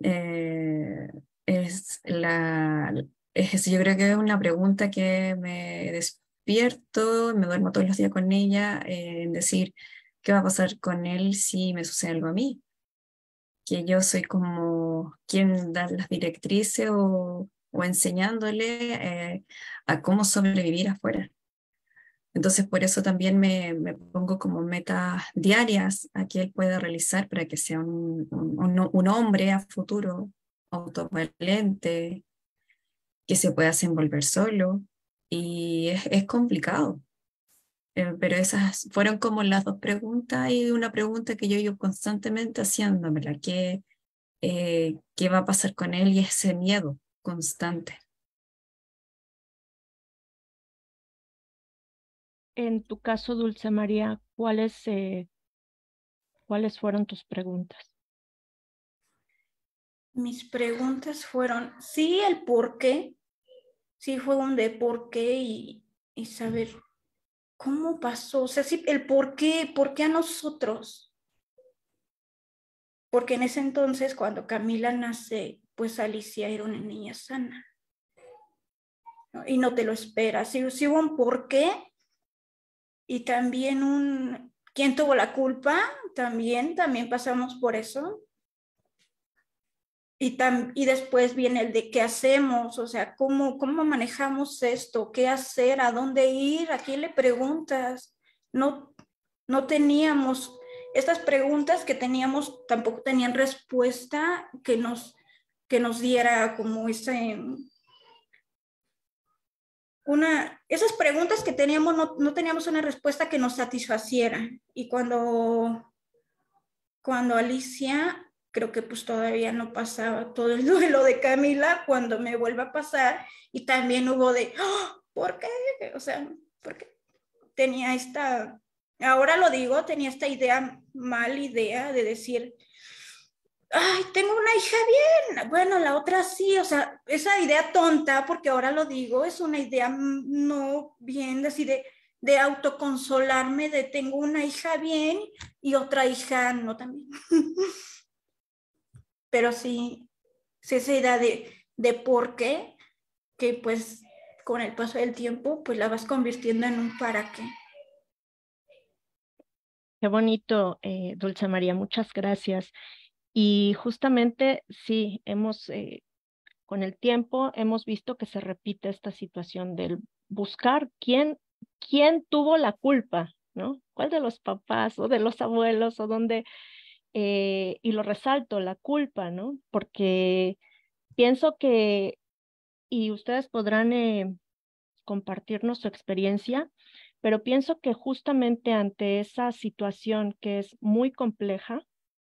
[SPEAKER 7] Eh, es yo creo que es una pregunta que me despierto, me duermo todos los días con ella, en decir, ¿qué va a pasar con él si me sucede algo a mí? Que yo soy como quien da las directrices o enseñándole a cómo sobrevivir afuera. Entonces, por eso también me pongo como metas diarias a que él pueda realizar para que sea un hombre a futuro autovalente, que se pueda desenvolver solo. Y es complicado. Pero esas fueron como las dos preguntas y una pregunta que yo iba constantemente haciéndomela, qué va a pasar con él y ese miedo constante.
[SPEAKER 5] En tu caso, Dulce María, ¿cuáles fueron tus preguntas?
[SPEAKER 6] Mis preguntas fueron, sí, el por qué, sí fue un de por qué y saber cómo pasó, o sea, sí, el por qué a nosotros. Porque en ese entonces, cuando Camila nace, pues Alicia era una niña sana, ¿no? Y no te lo esperas. Sí hubo un por qué y también ¿quién tuvo la culpa? También pasamos por eso. Y después viene el de qué hacemos, o sea, cómo manejamos esto, qué hacer, a dónde ir, a quién le preguntas. No, no teníamos, estas preguntas que teníamos tampoco tenían respuesta que nos diera como esas preguntas que teníamos no teníamos una respuesta que nos satisfaciera. Y cuando Alicia, creo que pues todavía no pasaba todo el duelo de Camila, cuando me vuelve a pasar, y también hubo de, ¡oh! ¿Por qué? O sea, porque tenía ahora lo digo, tenía esta mala idea de decir, ay, tengo una hija bien, bueno, la otra sí, o sea, esa idea tonta, porque ahora lo digo, es una idea no bien, así de autoconsolarme de tengo una hija bien y otra hija no también. Pero sí esa idea de por qué, que pues con el paso del tiempo, pues la vas convirtiendo en un para qué.
[SPEAKER 5] Qué bonito, Dulce María, muchas gracias. Y justamente sí, con el tiempo hemos visto que se repite esta situación del buscar quién tuvo la culpa, ¿no? ¿Cuál de los papás o de los abuelos o dónde? Y lo resalto, la culpa, ¿no? Porque pienso que, y ustedes podrán compartirnos su experiencia, pero pienso que justamente ante esa situación que es muy compleja,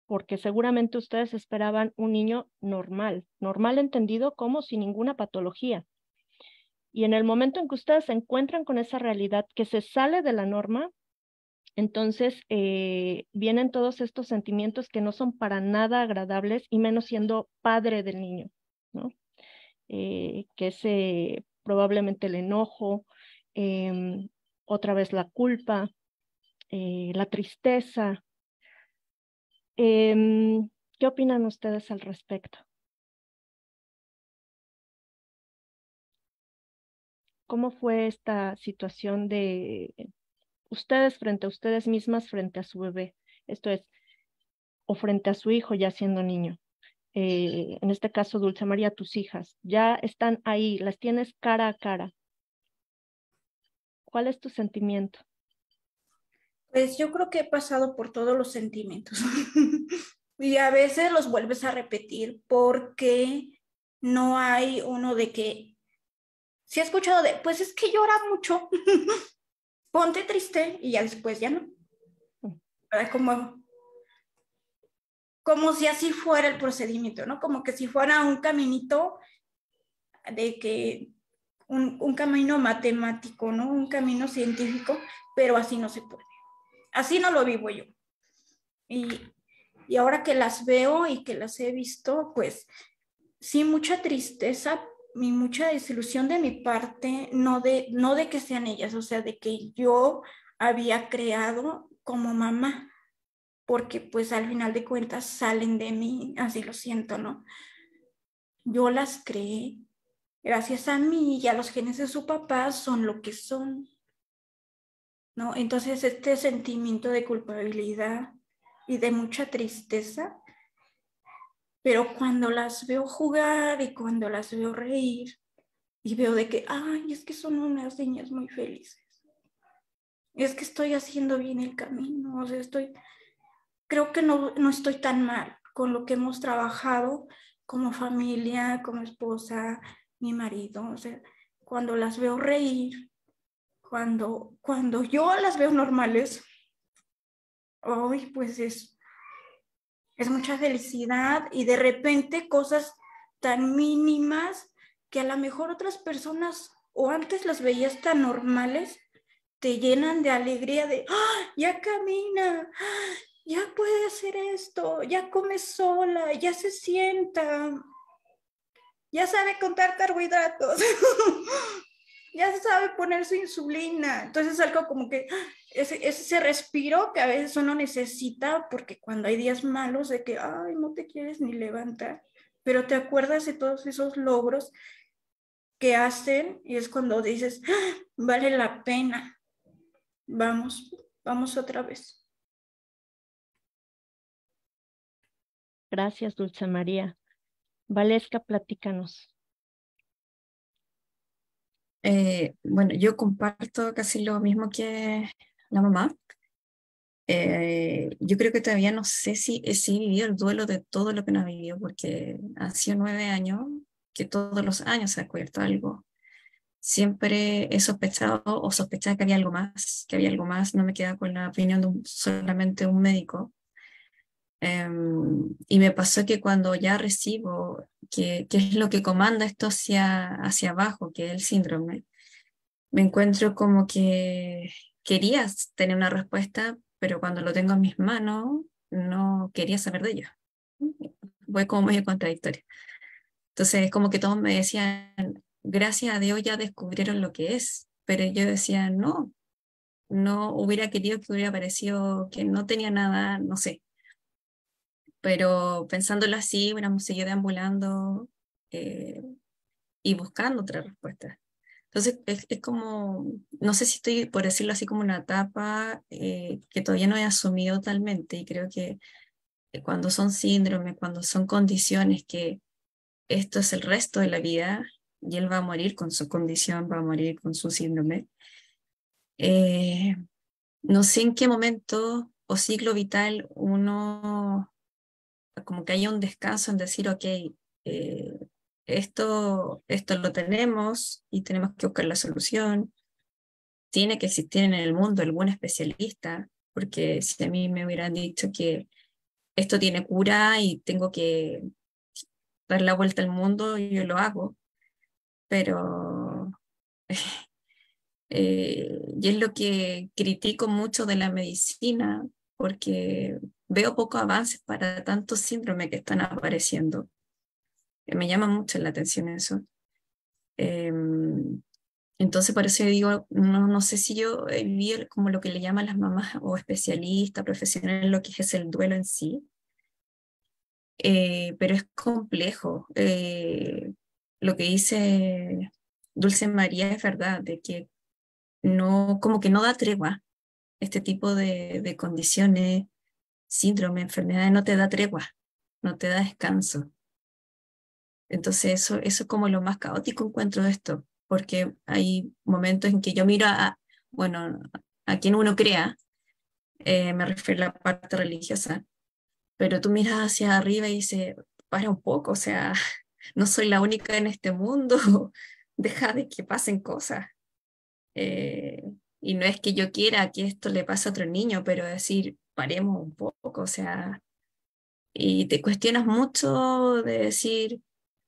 [SPEAKER 5] porque seguramente ustedes esperaban un niño normal entendido como sin ninguna patología. Y en el momento en que ustedes se encuentran con esa realidad que se sale de la norma, entonces vienen todos estos sentimientos que no son para nada agradables y menos siendo padre del niño, ¿no? Que es probablemente el enojo, otra vez la culpa, la tristeza, ¿Qué opinan ustedes al respecto? ¿Cómo fue esta situación de ustedes frente a ustedes mismas, frente a su bebé? Esto es, o frente a su hijo ya siendo niño. En este caso, Dulce María, tus hijas, ya están ahí, las tienes cara a cara. ¿Cuál es tu sentimiento?
[SPEAKER 6] Pues yo creo que he pasado por todos los sentimientos y a veces los vuelves a repetir porque no hay uno de que, si he escuchado de, pues es que llora mucho, ponte triste y ya después ya no. ¿Verdad? Como si así fuera el procedimiento, ¿no? Como que si fuera un caminito de que, un camino matemático, ¿no? Un camino científico, pero así no se puede. Así no lo vivo yo. Y ahora que las veo y que las he visto, pues sí, mucha tristeza y mucha desilusión de mi parte, no de que sean ellas, o sea, de que yo había creado como mamá, porque pues al final de cuentas salen de mí, así lo siento, ¿no? Yo las creé, gracias a mí y a los genes de su papá son lo que son, ¿no? Entonces este sentimiento de culpabilidad y de mucha tristeza, pero cuando las veo jugar y cuando las veo reír y veo de que, ay, es que son unas niñas muy felices, es que estoy haciendo bien el camino, o sea, creo que no estoy tan mal con lo que hemos trabajado como familia, como esposa, mi marido, o sea, cuando las veo reír, cuando yo las veo normales, hoy pues es mucha felicidad y de repente cosas tan mínimas que a lo mejor otras personas o antes las veías tan normales, te llenan de alegría de, ¡ah, ya camina! ¡Ah, ya puede hacer esto! ¡Ya come sola! ¡Ya se sienta! ¡Ya sabe contar carbohidratos! Ya se sabe poner su insulina. Entonces algo como que ese respiro que a veces uno necesita porque cuando hay días malos de que, ay, no te quieres ni levantar, pero te acuerdas de todos esos logros que hacen y es cuando dices, ¡ah, vale la pena! Vamos otra vez.
[SPEAKER 5] Gracias, Dulce María. Valesca, platícanos.
[SPEAKER 7] Bueno, yo comparto casi lo mismo que la mamá. Yo creo que todavía no sé si he vivido el duelo de todo lo que no he vivido, porque han sido 9 años, que todos los años se ha descubierto algo. Siempre he sospechado o sospechaba que había algo más, no me quedaba con la opinión de solamente un médico. Y me pasó que cuando ya recibo que es lo que comanda esto hacia abajo, que es el síndrome, me encuentro como que quería tener una respuesta, pero cuando lo tengo en mis manos, no quería saber de ello. Fue como medio contradictorio. Entonces, como que todos me decían, gracias a Dios ya descubrieron lo que es, pero yo decía, no hubiera querido que hubiera parecido que no tenía nada, no sé. Pero pensándolo así, hubiéramos seguido deambulando eh, y buscando otra respuesta. Entonces, es como, no sé si estoy, por decirlo así, como una etapa que todavía no he asumido totalmente y creo que cuando son síndromes, cuando son condiciones que esto es el resto de la vida y él va a morir con su condición, va a morir con su síndrome, eh, no sé en qué momento o ciclo vital uno, como que haya un descanso en decir, ok, esto lo tenemos y tenemos que buscar la solución. Tiene que existir en el mundo algún especialista, porque si a mí me hubieran dicho que esto tiene cura y tengo que dar la vuelta al mundo, yo lo hago, pero y es lo que critico mucho de la medicina, porque veo pocos avances para tantos síndromes que están apareciendo. Me llama mucho la atención eso. Entonces, por eso yo digo, no sé si yo vi como lo que le llaman las mamás o especialistas, profesionales, lo que es el duelo en sí, pero es complejo. Lo que dice Dulce María es verdad, de que no, como que no da tregua. Este tipo de condiciones, síndrome, enfermedades, no te da tregua, no te da descanso. Entonces eso es como lo más caótico encuentro de esto, porque hay momentos en que yo miro bueno, a quien uno crea, me refiero a la parte religiosa, pero tú miras hacia arriba y dices, para un poco, o sea, no soy la única en este mundo, deja de que pasen cosas. Eh, y no es que yo quiera que esto le pase a otro niño, pero decir, paremos un poco, o sea, y te cuestionas mucho de decir,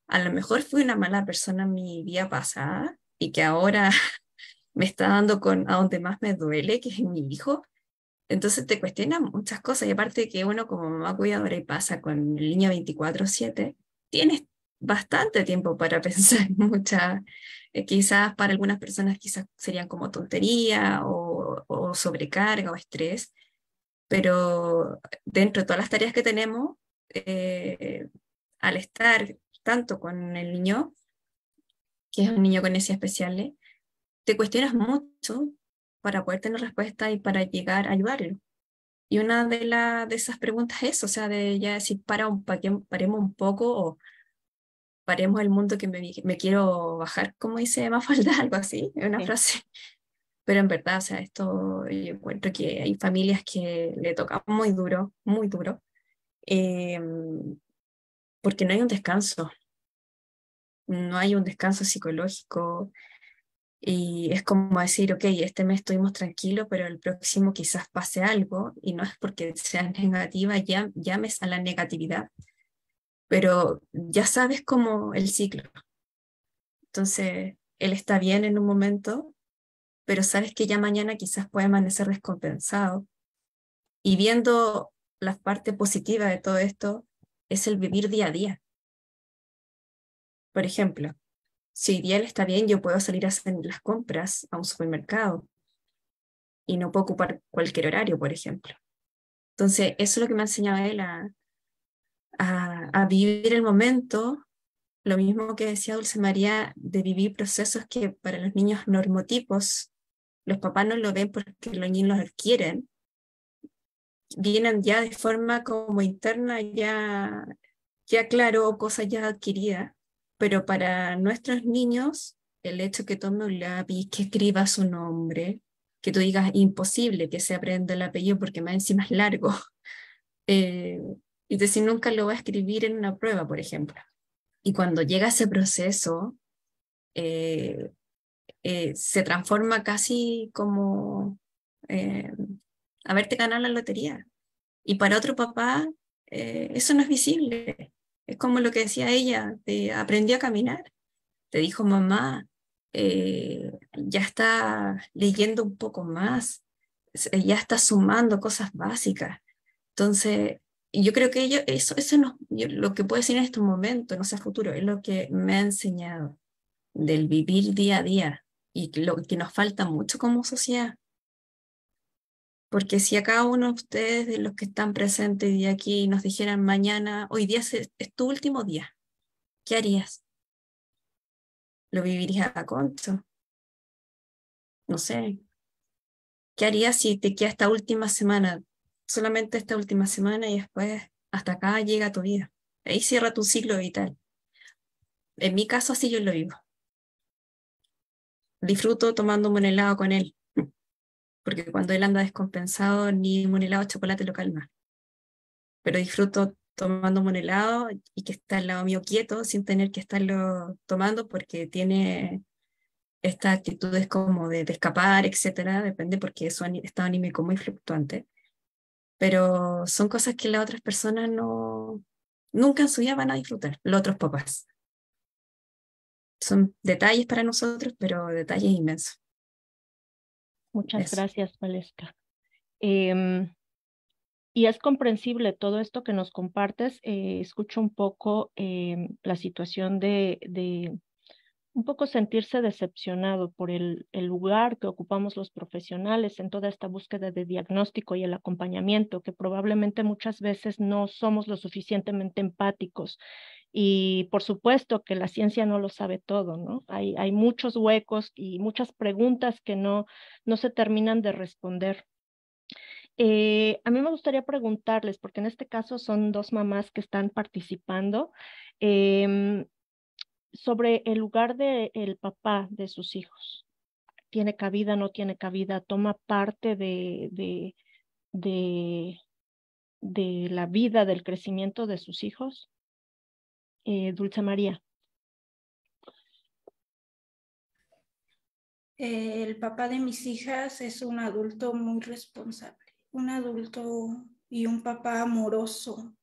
[SPEAKER 7] a lo mejor fui una mala persona en mi vida pasada y que ahora me está dando con a donde más me duele, que es en mi hijo. Entonces te cuestionas muchas cosas y aparte que uno como mamá cuidadora y pasa con el niño 24/7, tienes bastante tiempo para pensar en muchas, quizás para algunas personas quizás serían como tontería o sobrecarga o estrés, pero dentro de todas las tareas que tenemos, eh, al estar tanto con el niño, que es un niño con necesidades especiales, te cuestionas mucho para poder tener respuesta y para llegar a ayudarlo. Y una de esas preguntas es, o sea, de ya decir, paremos un poco o paremos el mundo que me quiero bajar, como dice Mafalda, algo así, es una
[SPEAKER 5] Sí.
[SPEAKER 7] frase. Pero en verdad, o sea, esto yo encuentro que hay familias que le toca muy duro, eh, porque no hay un descanso, no hay un descanso psicológico. Y es como decir, ok, este mes estuvimos tranquilos, pero el próximo quizás pase algo, y no es porque sea negativa, ya llames a la negatividad, pero ya sabes cómo el ciclo. Entonces, él está bien en un momento, pero sabes que ya mañana quizás puede amanecer descompensado. Y viendo la parte positiva de todo esto, es el vivir día a día. Por ejemplo, si hoy día él está bien, yo puedo salir a hacer las compras a un supermercado y no puedo ocupar cualquier horario, por ejemplo. Entonces, eso es lo que me ha enseñado él a vivir el momento, lo mismo que decía Dulce María, de vivir procesos que para los niños normotipos, los papás no lo ven porque los niños los quieren, vienen ya de forma como interna, ya claro, o cosas ya adquiridas, pero para nuestros niños, el hecho que tome un lápiz, que escriba su nombre, que tú digas imposible que se aprenda el apellido porque más encima es largo, eh, y decir nunca lo va a escribir en una prueba, por ejemplo. Y cuando llega ese proceso, eh, se transforma casi como eh, haberte ganado la lotería. Y para otro papá, eso no es visible. Es como lo que decía ella, de aprendí a caminar. Te dijo mamá, ya está leyendo un poco más, ya está sumando cosas básicas. Entonces, yo creo que eso no, lo que puedo decir en este momento, no sé a futuro, es lo que me ha enseñado del vivir día a día y lo que nos falta mucho como sociedad. Porque si a cada uno de ustedes, de los que están presentes y aquí, nos dijeran mañana, hoy día es tu último día, ¿qué harías? ¿Lo vivirías a concho? No sé. ¿Qué harías si te queda esta última semana? Solamente esta última semana y después hasta acá llega tu vida. Ahí cierra tu ciclo vital. En mi caso así yo lo vivo. Disfruto tomándome un helado con él, porque cuando él anda descompensado ni un helado de chocolate lo calma. Pero disfruto tomándome un helado y que está al lado mío quieto sin tener que estarlo tomando porque tiene estas actitudes como de escapar, etcétera, depende porque su estado anímico muy fluctuante. Pero son cosas que las otras personas no, nunca en su vida van a disfrutar, los otros papás. Son detalles para nosotros, pero detalles inmensos.
[SPEAKER 5] Muchas
[SPEAKER 7] Eso.
[SPEAKER 5] gracias, Valesca. Y es comprensible todo esto que nos compartes. Escucho un poco la situación un poco sentirse decepcionado por el lugar que ocupamos los profesionales en toda esta búsqueda de diagnóstico y el acompañamiento, que probablemente muchas veces no somos lo suficientemente empáticos. Y por supuesto que la ciencia no lo sabe todo, ¿no? Hay muchos huecos y muchas preguntas que no se terminan de responder. A mí me gustaría preguntarles, porque en este caso son dos mamás que están participando, sobre el lugar del papá de sus hijos. ¿Tiene cabida, no tiene cabida? ¿Toma parte de la vida, del crecimiento de sus hijos? Dulce María.
[SPEAKER 6] El papá de mis hijas es un adulto muy responsable, un adulto y un papá amoroso,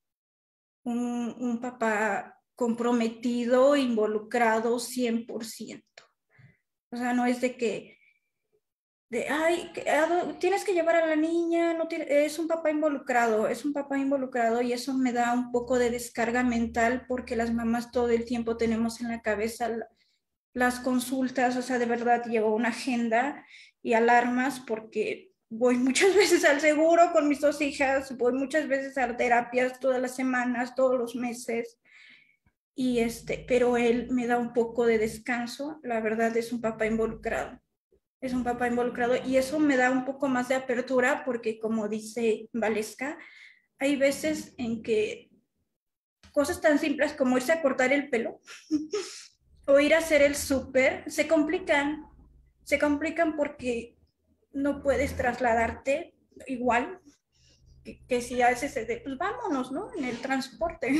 [SPEAKER 6] un papá comprometido, involucrado 100%. O sea, no es de que, ay, tienes que llevar a la niña, no es un papá involucrado, y eso me da un poco de descarga mental porque las mamás todo el tiempo tenemos en la cabeza las consultas, o sea, de verdad llevo una agenda y alarmas porque voy muchas veces al seguro con mis dos hijas, voy muchas veces a terapias todas las semanas, todos los meses, pero él me da un poco de descanso. La verdad es un papá involucrado, y eso me da un poco más de apertura porque, como dice Valesca, hay veces en que cosas tan simples como irse a cortar el pelo o ir a hacer el súper se complican porque no puedes trasladarte igual que si a veces pues vámonos, ¿no? En el transporte.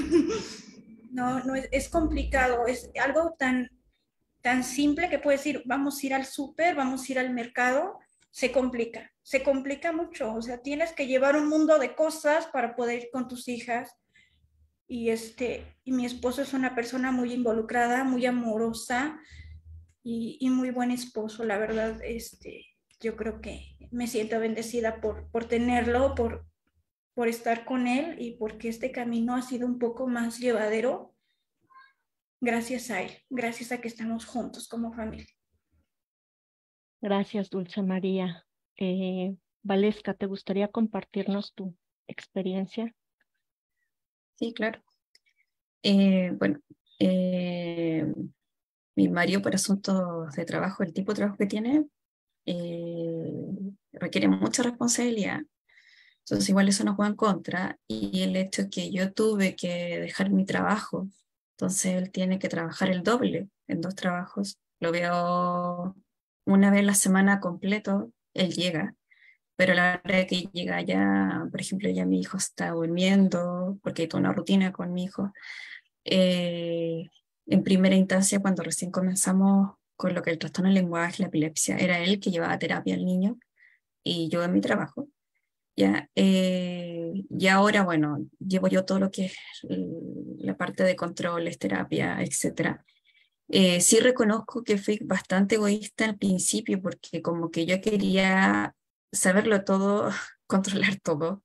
[SPEAKER 6] No es complicado, es algo tan simple que puedes decir, vamos a ir al súper, vamos a ir al mercado, se complica mucho, o sea, tienes que llevar un mundo de cosas para poder ir con tus hijas. Y mi esposo es una persona muy involucrada, muy amorosa y muy buen esposo, la verdad. Yo creo que me siento bendecida por tenerlo, por estar con él y porque este camino ha sido un poco más llevadero gracias a él, gracias a que estamos juntos como familia.
[SPEAKER 5] Gracias, Dulce María. Valesca, ¿te gustaría compartirnos tu experiencia?
[SPEAKER 7] Sí, claro. Bueno, mi marido, por asuntos de trabajo, el tipo de trabajo que tiene, requiere mucha responsabilidad. Entonces igual eso nos juega en contra, y el hecho que yo tuve que dejar mi trabajo, entonces él tiene que trabajar el doble en 2 trabajos. Lo veo una vez a la semana completo, él llega, pero a la hora que llega ya, por ejemplo, ya mi hijo está durmiendo, porque hay toda una rutina con mi hijo. En primera instancia, cuando recién comenzamos con lo que el trastorno del lenguaje, la epilepsia, era él que llevaba terapia al niño y yo en mi trabajo. Ya, y ahora, bueno, llevo yo todo lo que es la parte de controles, terapia, etc. Sí reconozco que fui bastante egoísta al principio porque como que yo quería saberlo todo, controlar todo.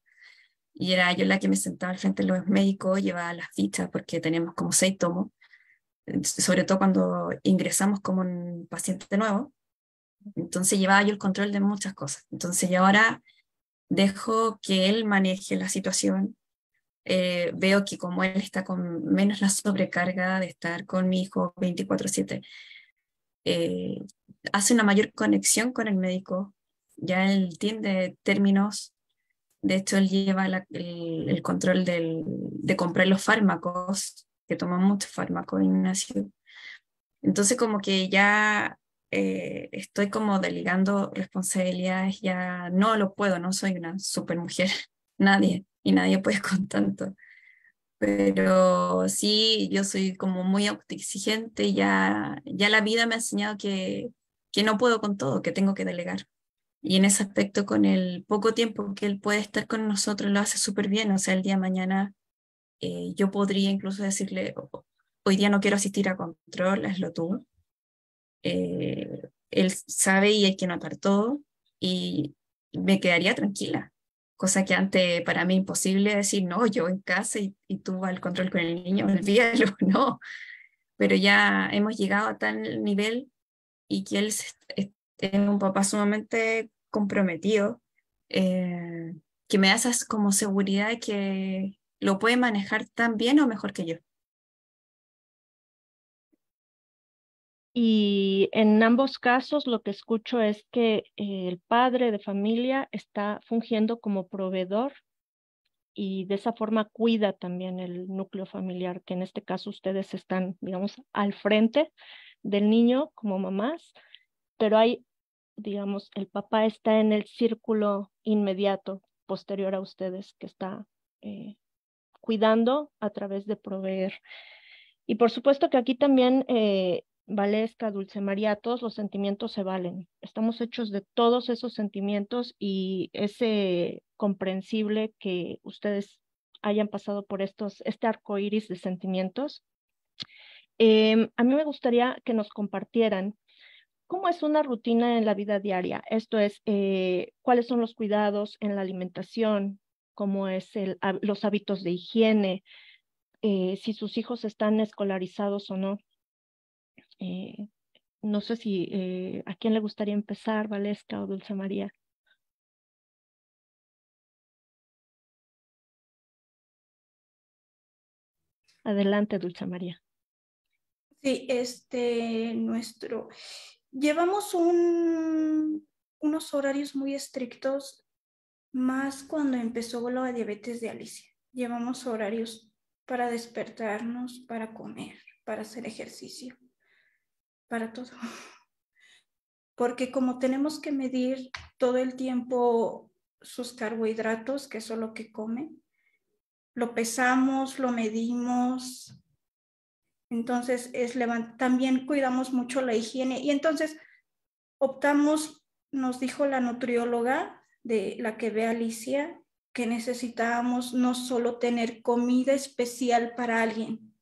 [SPEAKER 7] Y era yo la que me sentaba al frente de los médicos, llevaba las fichas porque teníamos como 6 tomos, sobre todo cuando ingresamos como un paciente nuevo. Entonces llevaba yo el control de muchas cosas. Entonces yo ahora dejo que él maneje la situación. Veo que como él está con menos la sobrecarga de estar con mi hijo 24/7, hace una mayor conexión con el médico, ya él entiende términos. De hecho, él lleva el control de comprar los fármacos, que toma muchos fármacos, Ignacio. Entonces como que ya estoy como delegando responsabilidades, ya no lo puedo, no soy una super mujer, nadie, y nadie puede con tanto. Pero sí, yo soy como muy autoexigente y ya la vida me ha enseñado que no puedo con todo, que tengo que delegar. Y en ese aspecto, con el poco tiempo que él puede estar con nosotros, lo hace súper bien. O sea, el día de mañana yo podría incluso decirle, hoy día no quiero asistir a control, hazlo tú. Él sabe y hay que notar todo y me quedaría tranquila. Cosa que antes para mí imposible decir, no, yo en casa y tú al control con el niño, olvídalo, no. pero ya hemos llegado a tal nivel y que él es un papá sumamente comprometido, que me da esa como seguridad de que lo puede manejar tan bien o mejor que yo.
[SPEAKER 5] Y en ambos casos lo que escucho es que el padre de familia está fungiendo como proveedor y de esa forma cuida también el núcleo familiar, que en este caso ustedes están, digamos, al frente del niño como mamás, pero hay, digamos, el papá está en el círculo inmediato posterior a ustedes que está cuidando a través de proveer. Y por supuesto que aquí también, Valesca, Dulce María, todos los sentimientos se valen. Estamos hechos de todos esos sentimientos y es comprensible que ustedes hayan pasado por este arco iris de sentimientos. A mí me gustaría que nos compartieran cómo es una rutina en la vida diaria. Esto es, cuáles son los cuidados en la alimentación, cómo es los hábitos de higiene, si sus hijos están escolarizados o no. No sé si a quién le gustaría empezar, Valesca o Dulce María. Adelante, Dulce María.
[SPEAKER 6] Sí, llevamos unos horarios muy estrictos, más cuando empezó la diabetes de Alicia. Llevamos horarios para despertarnos, para comer, para hacer ejercicio, para todo. Porque como tenemos que medir todo el tiempo sus carbohidratos, que es lo que come, lo pesamos, lo medimos. Entonces, también cuidamos mucho la higiene. Y entonces optamos, nos dijo la nutrióloga de la que ve a Alicia, que necesitábamos no solo tener comida especial para alguien.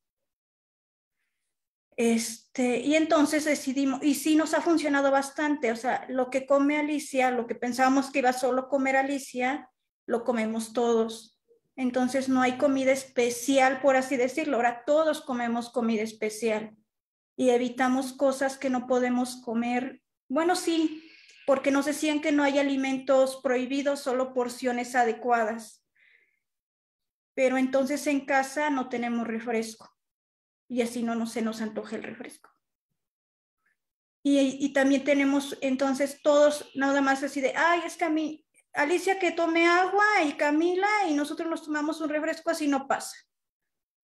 [SPEAKER 6] Y entonces decidimos, y sí nos ha funcionado bastante, o sea, lo que come Alicia, lo que pensábamos que iba solo a comer Alicia, lo comemos todos. Entonces no hay comida especial, por así decirlo, ahora todos comemos comida especial y evitamos cosas que no podemos comer. Bueno, sí, porque nos decían que no hay alimentos prohibidos, solo porciones adecuadas. Pero entonces en casa no tenemos refresco y así no se nos antoja el refresco. Y también tenemos entonces todos nada más así de, ay, es que Alicia que tome agua y Camila y nosotros nos tomamos un refresco, así no pasa.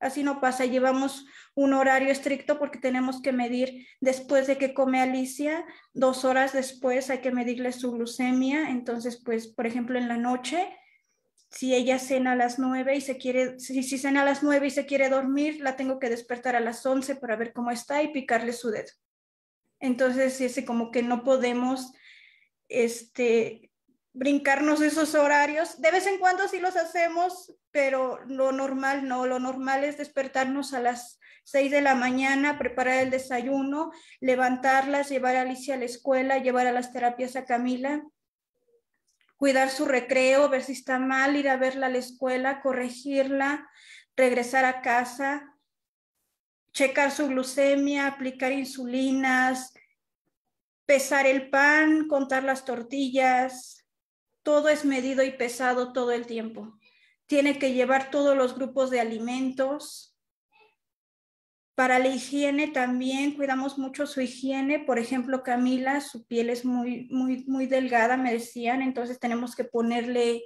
[SPEAKER 6] Así no pasa, llevamos un horario estricto porque tenemos que medir después de que come Alicia, 2 horas después hay que medirle su glucemia. Entonces, pues, por ejemplo, en la noche, si ella cena a las 9 y si cena a las 9 y se quiere dormir, la tengo que despertar a las 11 para ver cómo está y picarle su dedo. Entonces, como que no podemos brincarnos esos horarios. De vez en cuando sí los hacemos, pero lo normal no. Lo normal es despertarnos a las 6 de la mañana, preparar el desayuno, levantarlas, llevar a Alicia a la escuela, llevar a las terapias a Camila, cuidar su recreo, ver si está mal, ir a verla a la escuela, corregirla, regresar a casa, checar su glucemia, aplicar insulinas, pesar el pan, contar las tortillas. Todo es medido y pesado todo el tiempo. Tiene que llevar todos los grupos de alimentos. Para la higiene también cuidamos mucho su higiene. Por ejemplo, Camila, su piel es muy, muy, muy delgada, me decían, entonces tenemos que ponerle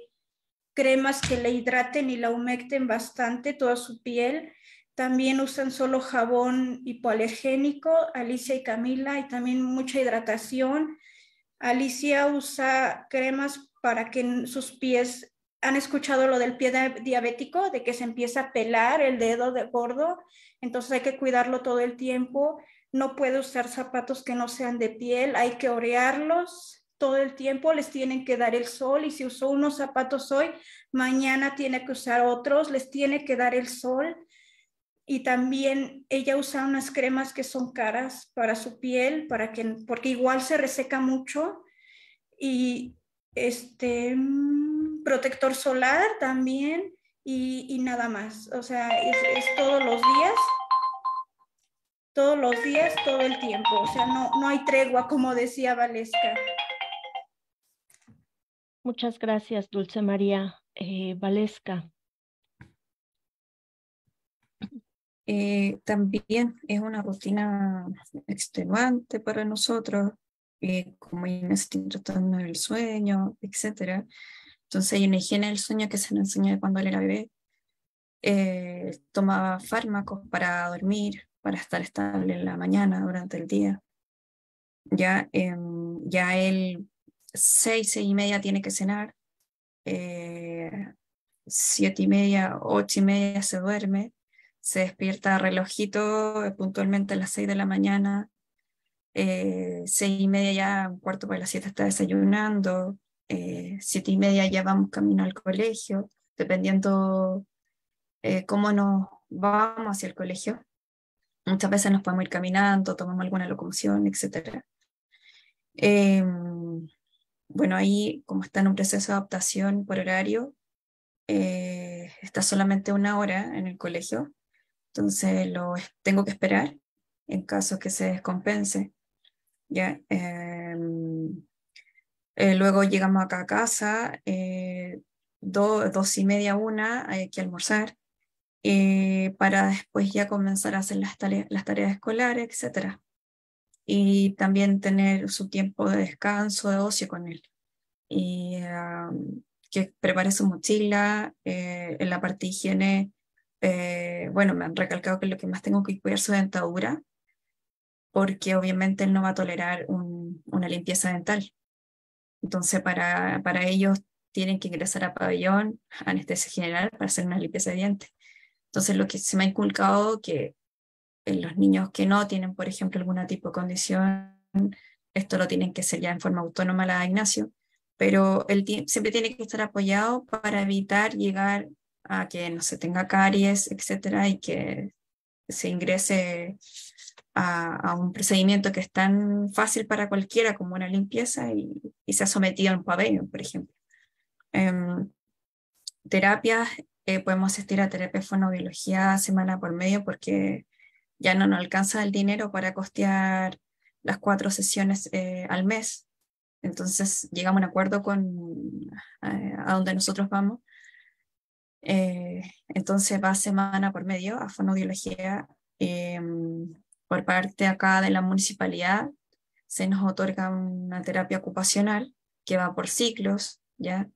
[SPEAKER 6] cremas que le hidraten y la humecten bastante toda su piel. También usan solo jabón hipoalergénico, Alicia y Camila, y también mucha hidratación. Alicia usa cremas para que sus pies, ¿han escuchado lo del pie diabético? De que se empieza a pelar el dedo gordo, entonces hay que cuidarlo todo el tiempo. No puede usar zapatos que no sean de piel, hay que orearlos todo el tiempo, les tienen que dar el sol y si usó unos zapatos hoy, mañana tiene que usar otros, les tiene que dar el sol. Y también ella usa unas cremas que son caras para su piel, porque igual se reseca mucho. Y protector solar también y nada más. O sea, es todos los días. todos los días, todo el tiempo. O sea, no hay tregua, como decía Valesca.
[SPEAKER 5] Muchas gracias, Dulce María. Valesca.
[SPEAKER 7] También es una rutina extenuante para nosotros, como Inés tiene trastorno del sueño, etcétera. Entonces hay una higiene del sueño que se nos enseñó de cuando él era bebé. Tomaba fármacos para dormir, para estar estable en la mañana, durante el día. Ya él 6:30 tiene que cenar, 7:30, 8:30 se duerme, se despierta a relojito puntualmente a las 6 de la mañana, 6:30 ya, un cuarto para las 7 está desayunando, 7:30 ya vamos camino al colegio, dependiendo cómo nos vamos hacia el colegio. Muchas veces nos podemos ir caminando, tomamos alguna locomoción, etc. Bueno, ahí como está en un proceso de adaptación por horario, está solamente 1 hora en el colegio, entonces tengo que esperar en caso que se descompense. ¿Ya? Luego llegamos acá a casa, 2:30, 1, hay que almorzar, para después ya comenzar a hacer las tareas escolares, etc. Y también tener su tiempo de descanso, de ocio con él. Y que prepare su mochila, en la parte de higiene, bueno, me han recalcado que lo que más tengo que cuidar es su dentadura, porque obviamente él no va a tolerar una limpieza dental. Entonces para ellos tienen que ingresar a pabellón, anestesia general, para hacer una limpieza de dientes. Entonces lo que se me ha inculcado que en los niños que no tienen, por ejemplo, algún tipo de condición, esto lo tienen que hacer ya en forma autónoma la Ignacio, pero él siempre tiene que estar apoyado para evitar llegar a que no se tenga caries, etcétera, y que se ingrese a un procedimiento que es tan fácil para cualquiera como una limpieza y se ha sometido a un pabellón, por ejemplo. Terapias, podemos asistir a terapia de fonoaudiología semana por medio porque ya no nos alcanza el dinero para costear las 4 sesiones al mes. Entonces llegamos a un acuerdo a donde nosotros vamos. Entonces va semana por medio a fonoaudiología. Por parte acá de la municipalidad se nos otorga una terapia ocupacional que va por ciclos, ¿ya?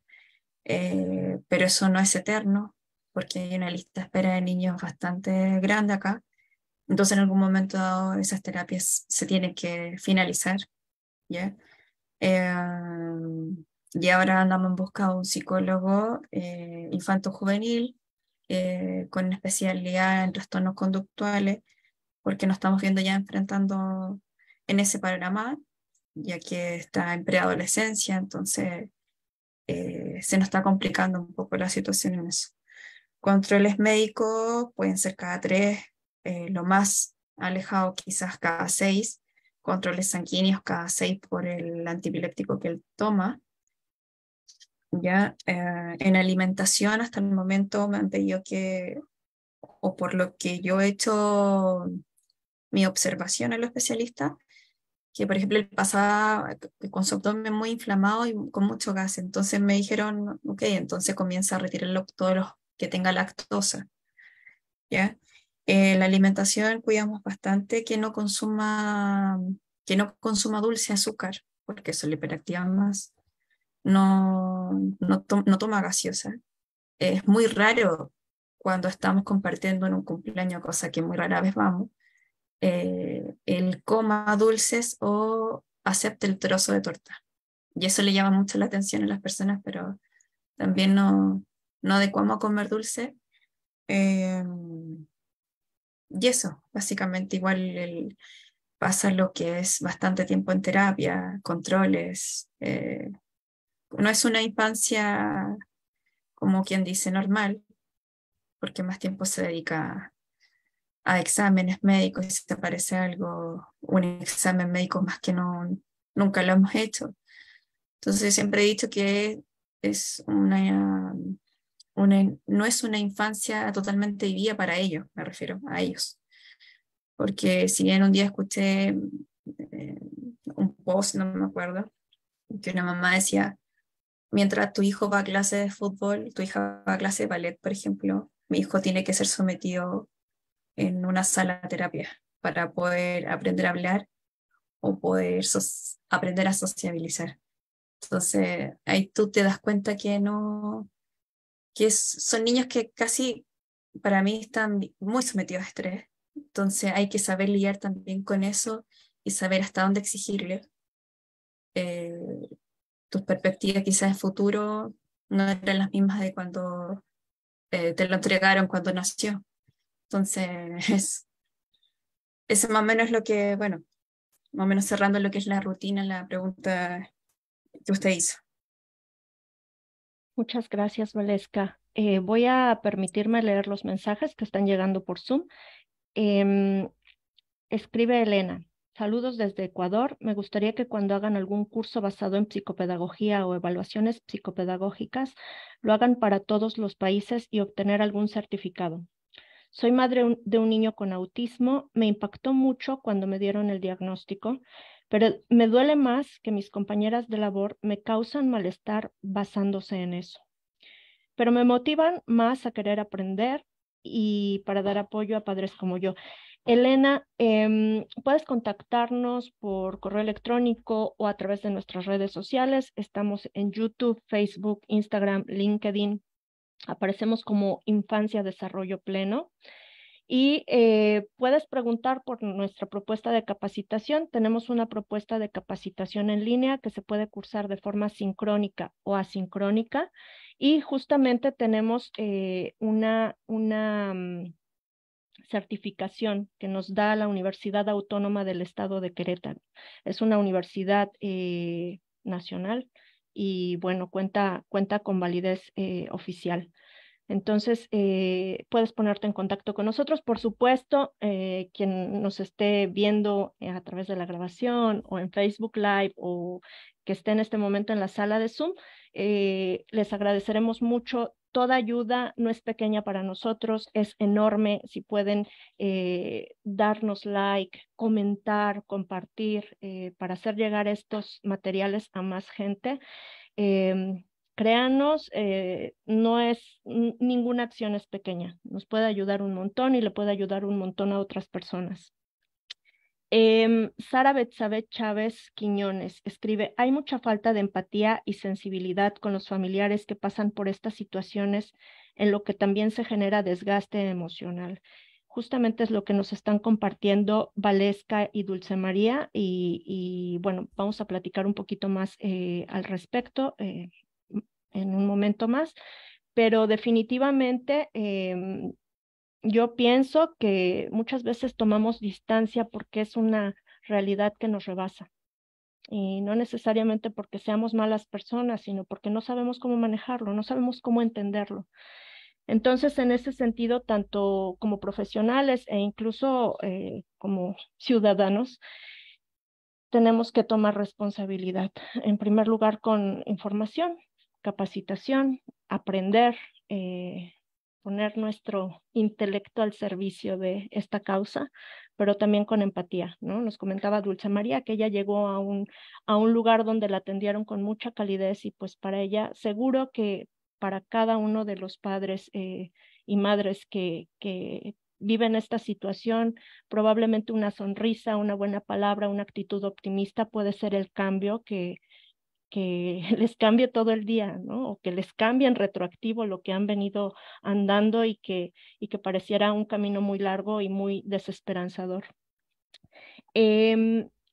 [SPEAKER 7] Pero eso no es eterno porque hay una lista de espera de niños bastante grande acá. Entonces en algún momento dado esas terapias se tienen que finalizar, ¿ya? Y ahora andamos en busca de un psicólogo infanto-juvenil con especialidad en trastornos conductuales, porque nos estamos viendo ya enfrentando en ese panorama, ya que está en preadolescencia, entonces se nos está complicando un poco la situación en eso. Controles médicos pueden ser cada 3, lo más alejado quizás cada 6, controles sanguíneos cada 6 por el antipiléptico que él toma. Ya, en alimentación hasta el momento me han pedido que, o por lo que yo he hecho mi observación en los especialistas, que por ejemplo él pasaba con su abdomen muy inflamado y con mucho gas, entonces me dijeron, ok, entonces comienza a retirarlo todo lo que tenga lactosa, ¿ya? La alimentación cuidamos bastante que no consuma dulce azúcar, porque eso le hiperactiva más. No toma gaseosa. Es muy raro cuando estamos compartiendo en un cumpleaños, cosa que muy rara vez vamos, él coma dulces o acepte el trozo de torta. Y eso le llama mucho la atención a las personas, pero también no adecuamos a comer dulce. Y eso, básicamente igual pasa lo que es bastante tiempo en terapia, controles. No es una infancia, como quien dice, normal, porque más tiempo se dedica a exámenes médicos y si te parece algo, un examen médico más que nunca lo hemos hecho. Entonces siempre he dicho que no es una infancia totalmente vivida para ellos, me refiero a ellos. porque si bien un día escuché un post, no me acuerdo, que una mamá decía, mientras tu hijo va a clase de fútbol, tu hija va a clase de ballet, por ejemplo, mi hijo tiene que ser sometido en una sala de terapia para poder aprender a hablar o poder aprender a sociabilizar. Entonces, ahí tú te das cuenta que no, son niños que casi para mí están muy sometidos a estrés. Entonces hay que saber lidiar también con eso y saber hasta dónde exigirle. Eh, tus perspectivas quizás en futuro no eran las mismas de cuando te lo entregaron cuando nació. Entonces, eso más o menos lo que, bueno, más o menos cerrando lo que es la rutina, la pregunta que usted hizo.
[SPEAKER 5] Muchas gracias, Valesca. Voy a permitirme leer los mensajes que están llegando por Zoom. Em, Escribe Elena. Saludos desde Ecuador. Me gustaría que cuando hagan algún curso basado en psicopedagogía o evaluaciones psicopedagógicas, lo hagan para todos los países y obtener algún certificado. Soy madre de un niño con autismo. Me impactó mucho cuando me dieron el diagnóstico, pero me duele más que mis compañeras de labor me causan malestar basándose en eso. Pero me motivan más a querer aprender y para dar apoyo a padres como yo. Elena, puedes contactarnos por correo electrónico o a través de nuestras redes sociales. Estamos en YouTube, Facebook, Instagram, LinkedIn. Aparecemos como Infancia Desarrollo Pleno. Y puedes preguntar por nuestra propuesta de capacitación. Tenemos una propuesta de capacitación en línea que se puede cursar de forma sincrónica o asincrónica. Y justamente tenemos una certificación que nos da la Universidad Autónoma del Estado de Querétaro. Es una universidad nacional y bueno, cuenta con validez oficial. Entonces, puedes ponerte en contacto con nosotros. Por supuesto, quien nos esté viendo a través de la grabación o en Facebook Live o que esté en este momento en la sala de Zoom, les agradeceremos mucho. Toda ayuda no es pequeña para nosotros, es enorme. Si pueden darnos like, comentar, compartir para hacer llegar estos materiales a más gente. Créanos, no es ninguna acción es pequeña. Nos puede ayudar un montón y le puede ayudar un montón a otras personas. Sara Betsabe Chávez Quiñones escribe, hay mucha falta de empatía y sensibilidad con los familiares que pasan por estas situaciones, en lo que también se genera desgaste emocional. Justamente es lo que nos están compartiendo Valesca y Dulce María y bueno, vamos a platicar un poquito más al respecto en un momento más, pero definitivamente yo pienso que muchas veces tomamos distancia porque es una realidad que nos rebasa. Y no necesariamente porque seamos malas personas, sino porque no sabemos cómo manejarlo, no sabemos cómo entenderlo. Entonces, en ese sentido, tanto como profesionales e incluso como ciudadanos, tenemos que tomar responsabilidad. En primer lugar, con información, capacitación, aprender, poner nuestro intelecto al servicio de esta causa, pero también con empatía, ¿no? Nos comentaba Dulce María que ella llegó a un lugar donde la atendieron con mucha calidez y pues para ella, seguro que para cada uno de los padres y madres que viven esta situación, probablemente una sonrisa, una buena palabra, una actitud optimista puede ser el cambio que les cambie todo el día, ¿no? O que les cambie en retroactivo lo que han venido andando y que pareciera un camino muy largo y muy desesperanzador.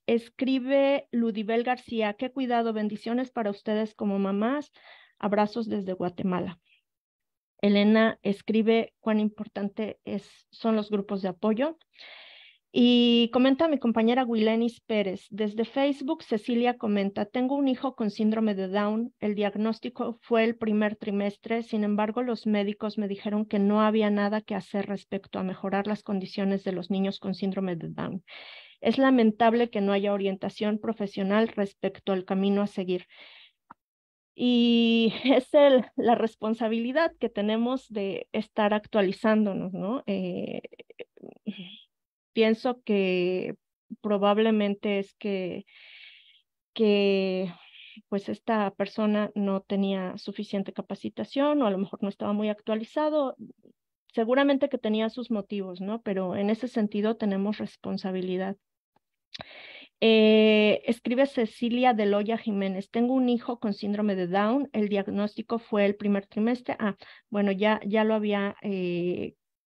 [SPEAKER 5] Escribe Ludibel García, qué cuidado, bendiciones para ustedes como mamás, abrazos desde Guatemala. Elena escribe cuán importante son los grupos de apoyo. Y comenta mi compañera Wilenis Pérez, desde Facebook, Cecilia comenta, tengo un hijo con síndrome de Down, el diagnóstico fue el primer trimestre, sin embargo, los médicos me dijeron que no había nada que hacer respecto a mejorar las condiciones de los niños con síndrome de Down. Es lamentable que no haya orientación profesional respecto al camino a seguir. Y es la responsabilidad que tenemos de estar actualizándonos, ¿no? pienso que probablemente es que pues esta persona no tenía suficiente capacitación o a lo mejor no estaba muy actualizado. Seguramente que tenía sus motivos, ¿no? Pero en ese sentido tenemos responsabilidad. Escribe Cecilia de Loya Jiménez. Tengo un hijo con síndrome de Down. El diagnóstico fue el primer trimestre. Bueno, ya lo había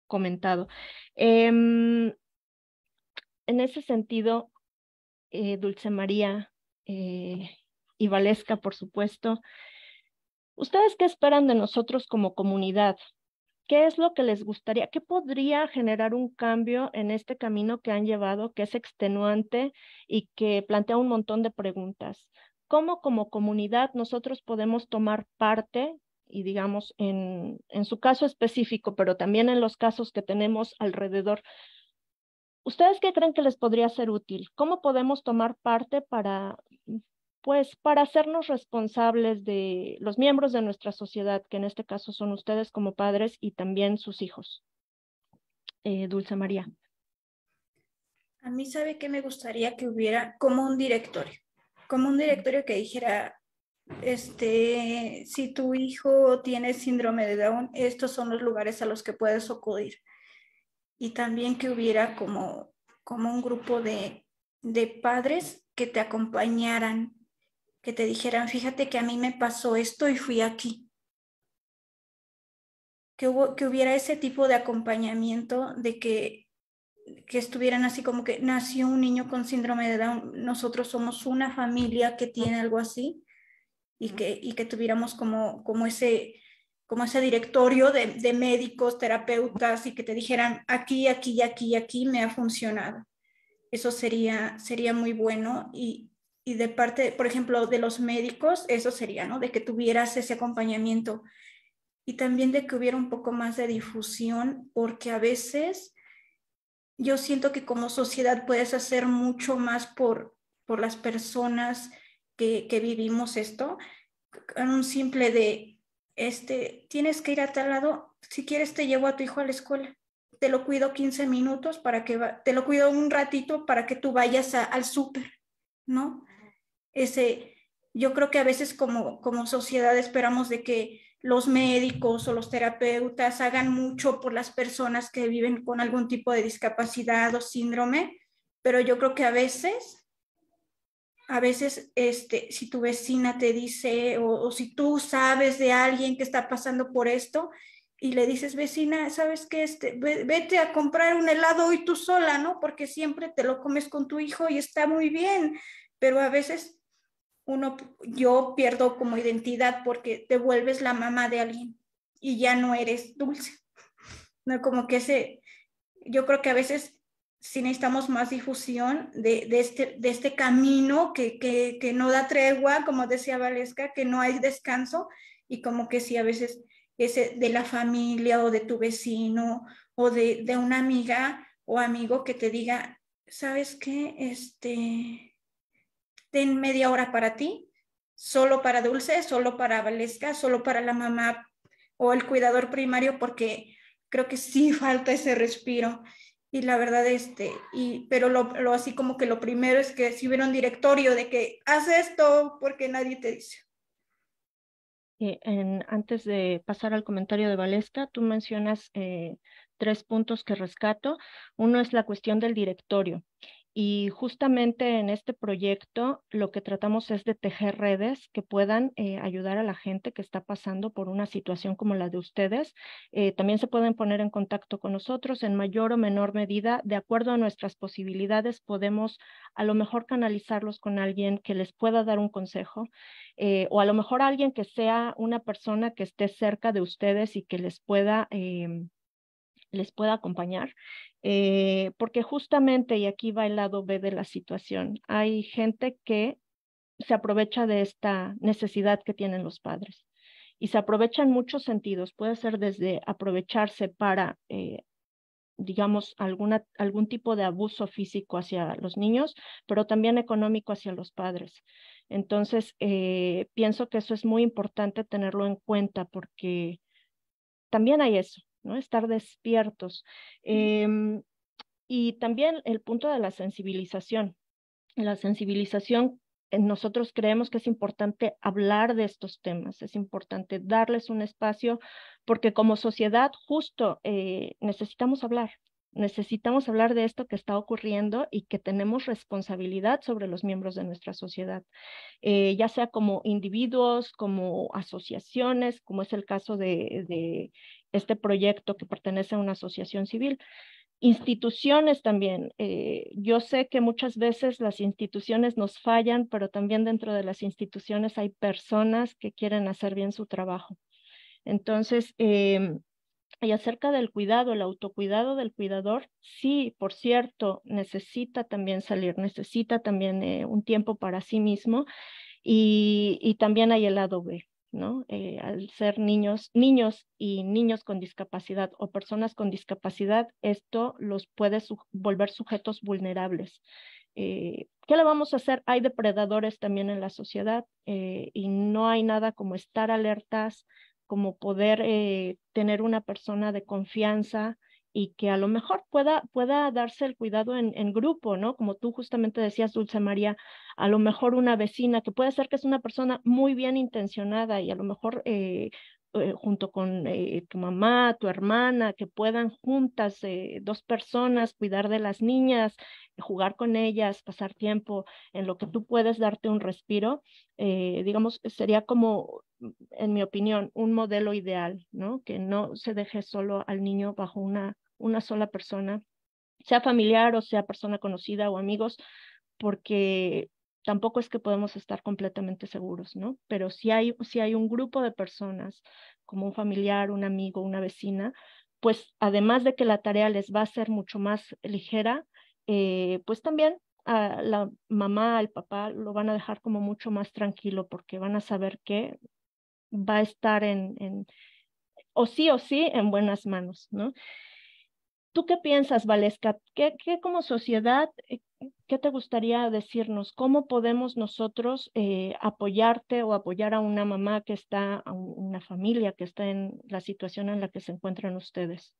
[SPEAKER 5] comentado. En ese sentido, Dulce María y Valesca, por supuesto, ¿ustedes qué esperan de nosotros como comunidad? ¿Qué es lo que les gustaría? ¿Qué podría generar un cambio en este camino que han llevado, que es extenuante y que plantea un montón de preguntas? ¿Cómo como comunidad nosotros podemos tomar parte, y digamos en su caso específico, pero también en los casos que tenemos alrededor? ¿Ustedes qué creen que les podría ser útil? ¿Cómo podemos tomar parte para hacernos responsables de los miembros de nuestra sociedad, que en este caso son ustedes como padres y también sus hijos? Dulce María.
[SPEAKER 6] A mí, ¿sabe qué me gustaría que hubiera? Como un directorio que dijera, si tu hijo tiene síndrome de Down, estos son los lugares a los que puedes acudir. Y también que hubiera como un grupo de padres que te acompañaran, que te dijeran, fíjate que a mí me pasó esto y fui aquí. Que hubiera ese tipo de acompañamiento, de que estuvieran así como que nació un niño con síndrome de Down, nosotros somos una familia que tiene algo así, y que tuviéramos como ese directorio de médicos, terapeutas, y que te dijeran, aquí, aquí y aquí y aquí me ha funcionado. Eso sería muy bueno. Y de parte, por ejemplo, de los médicos, eso sería, ¿no? De que tuvieras ese acompañamiento, y también de que hubiera un poco más de difusión, porque a veces yo siento que como sociedad puedes hacer mucho más por las personas que vivimos esto, con un simple de, tienes que ir a tal lado, si quieres te llevo a tu hijo a la escuela, te lo cuido 15 minutos te lo cuido un ratito para que tú vayas al súper, ¿no? Yo creo que a veces como sociedad esperamos de que los médicos o los terapeutas hagan mucho por las personas que viven con algún tipo de discapacidad o síndrome, pero yo creo que a veces, si tu vecina te dice, o si tú sabes de alguien que está pasando por esto, y le dices, vecina, ¿sabes qué? Vete a comprar un helado hoy tú sola, ¿no? Porque siempre te lo comes con tu hijo y está muy bien, pero a veces yo pierdo como identidad porque te vuelves la mamá de alguien y ya no eres Dulce. No, como que yo creo que a veces sí necesitamos más difusión de este camino que no da tregua, como decía Valesca, que no hay descanso, y como que sí a veces ese de la familia o de tu vecino o de una amiga o amigo que te diga, ¿sabes qué? Ten media hora para ti, solo para Dulce, solo para Valesca, solo para la mamá o el cuidador primario, porque creo que sí falta ese respiro. Y la verdad, pero lo así como que lo primero es que si hubiera un directorio de que haz esto porque nadie te dice.
[SPEAKER 5] Antes de pasar al comentario de Valesca, tú mencionas 3 puntos que rescato. Uno es la cuestión del directorio. Y justamente en este proyecto lo que tratamos es de tejer redes que puedan ayudar a la gente que está pasando por una situación como la de ustedes. También se pueden poner en contacto con nosotros en mayor o menor medida. De acuerdo a nuestras posibilidades, podemos a lo mejor canalizarlos con alguien que les pueda dar un consejo, o a lo mejor alguien que sea una persona que esté cerca de ustedes y que les pueda acompañar, porque justamente, y aquí va el lado B de la situación, hay gente que se aprovecha de esta necesidad que tienen los padres y se aprovecha en muchos sentidos. Puede ser desde aprovecharse para, digamos, algún tipo de abuso físico hacia los niños, pero también económico hacia los padres. Entonces, pienso que eso es muy importante tenerlo en cuenta porque también hay eso, ¿no? Estar despiertos. Y también el punto de la sensibilización. La sensibilización, nosotros creemos que es importante hablar de estos temas, es importante darles un espacio, porque como sociedad justo necesitamos hablar de esto que está ocurriendo y que tenemos responsabilidad sobre los miembros de nuestra sociedad, ya sea como individuos, como asociaciones, como es el caso de este proyecto que pertenece a una asociación civil. Instituciones también. Yo sé que muchas veces las instituciones nos fallan, pero también dentro de las instituciones hay personas que quieren hacer bien su trabajo. Entonces, y acerca del cuidado, el autocuidado del cuidador, sí, por cierto, necesita también salir, necesita también un tiempo para sí mismo, y también hay el lado B, ¿no? Al ser niños y niños con discapacidad o personas con discapacidad, esto los puede volver sujetos vulnerables. ¿Qué le vamos a hacer? Hay depredadores también en la sociedad, y no hay nada como estar alertas, como poder tener una persona de confianza y que a lo mejor pueda darse el cuidado en grupo, ¿no? Como tú justamente decías, Dulce María, a lo mejor una vecina, que puede ser que es una persona muy bien intencionada y a lo mejor junto con tu mamá, tu hermana, que puedan juntas, dos personas, cuidar de las niñas, jugar con ellas, pasar tiempo en lo que tú puedes darte un respiro, digamos, sería como, en mi opinión, un modelo ideal, ¿no? Que no se deje solo al niño bajo una sola persona, sea familiar o sea persona conocida o amigos, porque tampoco es que podemos estar completamente seguros, ¿no? Pero si hay un grupo de personas, como un familiar, un amigo, una vecina, pues además de que la tarea les va a ser mucho más ligera, pues también a la mamá, al papá, lo van a dejar como mucho más tranquilo porque van a saber que va a estar o sí, en buenas manos, ¿no? ¿Tú qué piensas, Valesca? ¿Qué como sociedad, qué te gustaría decirnos? ¿Cómo podemos nosotros apoyarte o apoyar a una mamá que está, a una familia que está en la situación en la que se encuentran ustedes?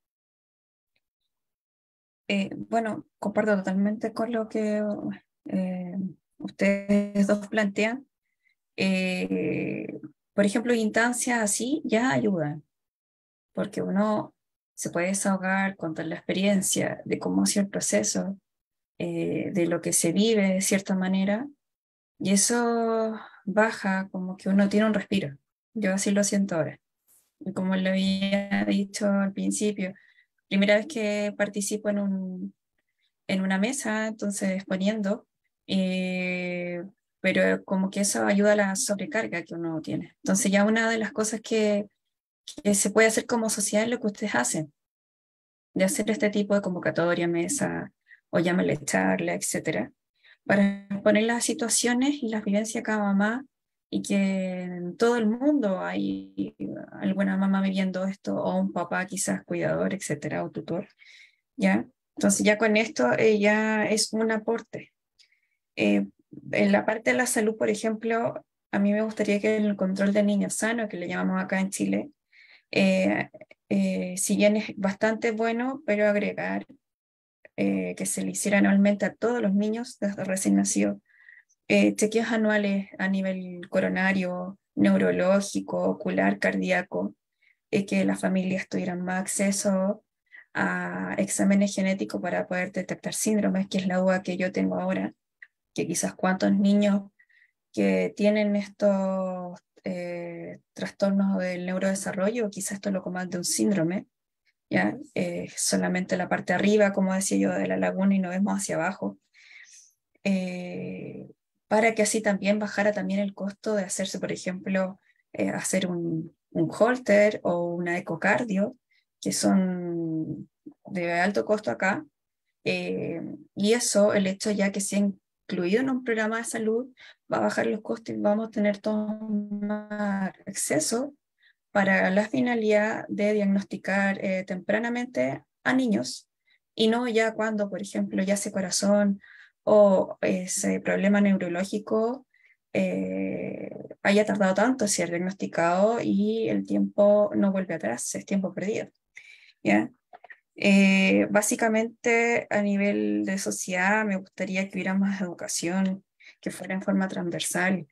[SPEAKER 7] Bueno, comparto totalmente con lo que ustedes dos plantean. Por ejemplo, instancias así ya ayudan, porque uno se puede desahogar, contar la experiencia de cómo ha sido el proceso, de lo que se vive de cierta manera, y eso baja como que uno tiene un respiro. Yo así lo siento ahora. Y como lo había dicho al principio, primera vez que participo en una mesa, entonces exponiendo, pero como que eso ayuda a la sobrecarga que uno tiene. Entonces ya una de las cosas que se puede hacer como sociedad es lo que ustedes hacen, de hacer este tipo de convocatoria, mesa, o llámale charla, etcétera, para poner las situaciones y las vivencias de cada mamá, y que en todo el mundo hay alguna mamá viviendo esto, o un papá quizás cuidador, etcétera, o tutor, ¿ya? Entonces ya con esto ya es un aporte. En la parte de la salud, por ejemplo, a mí me gustaría que el control del niño sano, que le llamamos acá en Chile, si bien es bastante bueno, pero agregar que se le hiciera anualmente a todos los niños desde recién nacidos, chequeos anuales a nivel coronario, neurológico, ocular, cardíaco, que las familias tuvieran más acceso a exámenes genéticos para poder detectar síndromes, que es la duda que yo tengo ahora, que quizás cuántos niños que tienen estos trastornos del neurodesarrollo, quizás esto lo comanda un síndrome, ¿ya? Solamente la parte de arriba, como decía yo, de la laguna, y no vemos hacia abajo, para que así también bajara también el costo de hacerse, por ejemplo, hacer un Holter o una ecocardio, que son de alto costo acá, y eso, el hecho ya que sea incluido en un programa de salud, va a bajar los costos y vamos a tener todo más acceso para la finalidad de diagnosticar tempranamente a niños, y no ya cuando, por ejemplo, ya ese corazón o ese problema neurológico haya tardado tanto en ser diagnosticado y el tiempo no vuelve atrás, es tiempo perdido, ¿ya? Básicamente, a nivel de sociedad, me gustaría que hubiera más educación, que fuera en forma transversal.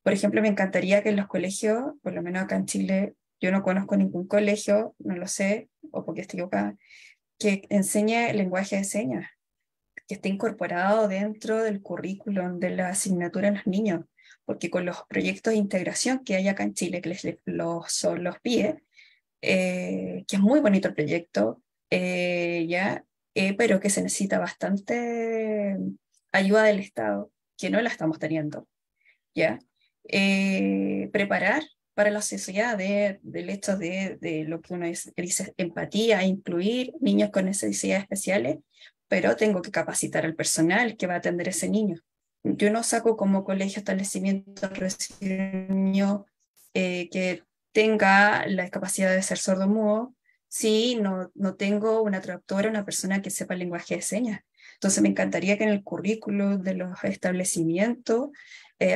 [SPEAKER 7] Por ejemplo, me encantaría que en los colegios, por lo menos acá en Chile, yo no conozco ningún colegio, no lo sé, o porque estoy equivocada, que enseñe lenguaje de señas, que esté incorporado dentro del currículum de la asignatura a los niños, porque con los proyectos de integración que hay acá en Chile, que son los PIE, que es muy bonito el proyecto, ya, pero que se necesita bastante ayuda del Estado, que no la estamos teniendo, ya. Preparar para la sociedad del hecho de lo que uno dice empatía, incluir niños con necesidades especiales, pero tengo que capacitar al personal que va a atender a ese niño. Yo no saco como colegio establecimiento a recibir un niño que tenga la capacidad de ser sordo-mudo si no tengo una traductora, una persona que sepa el lenguaje de señas. Entonces me encantaría que en el currículum de los establecimientos,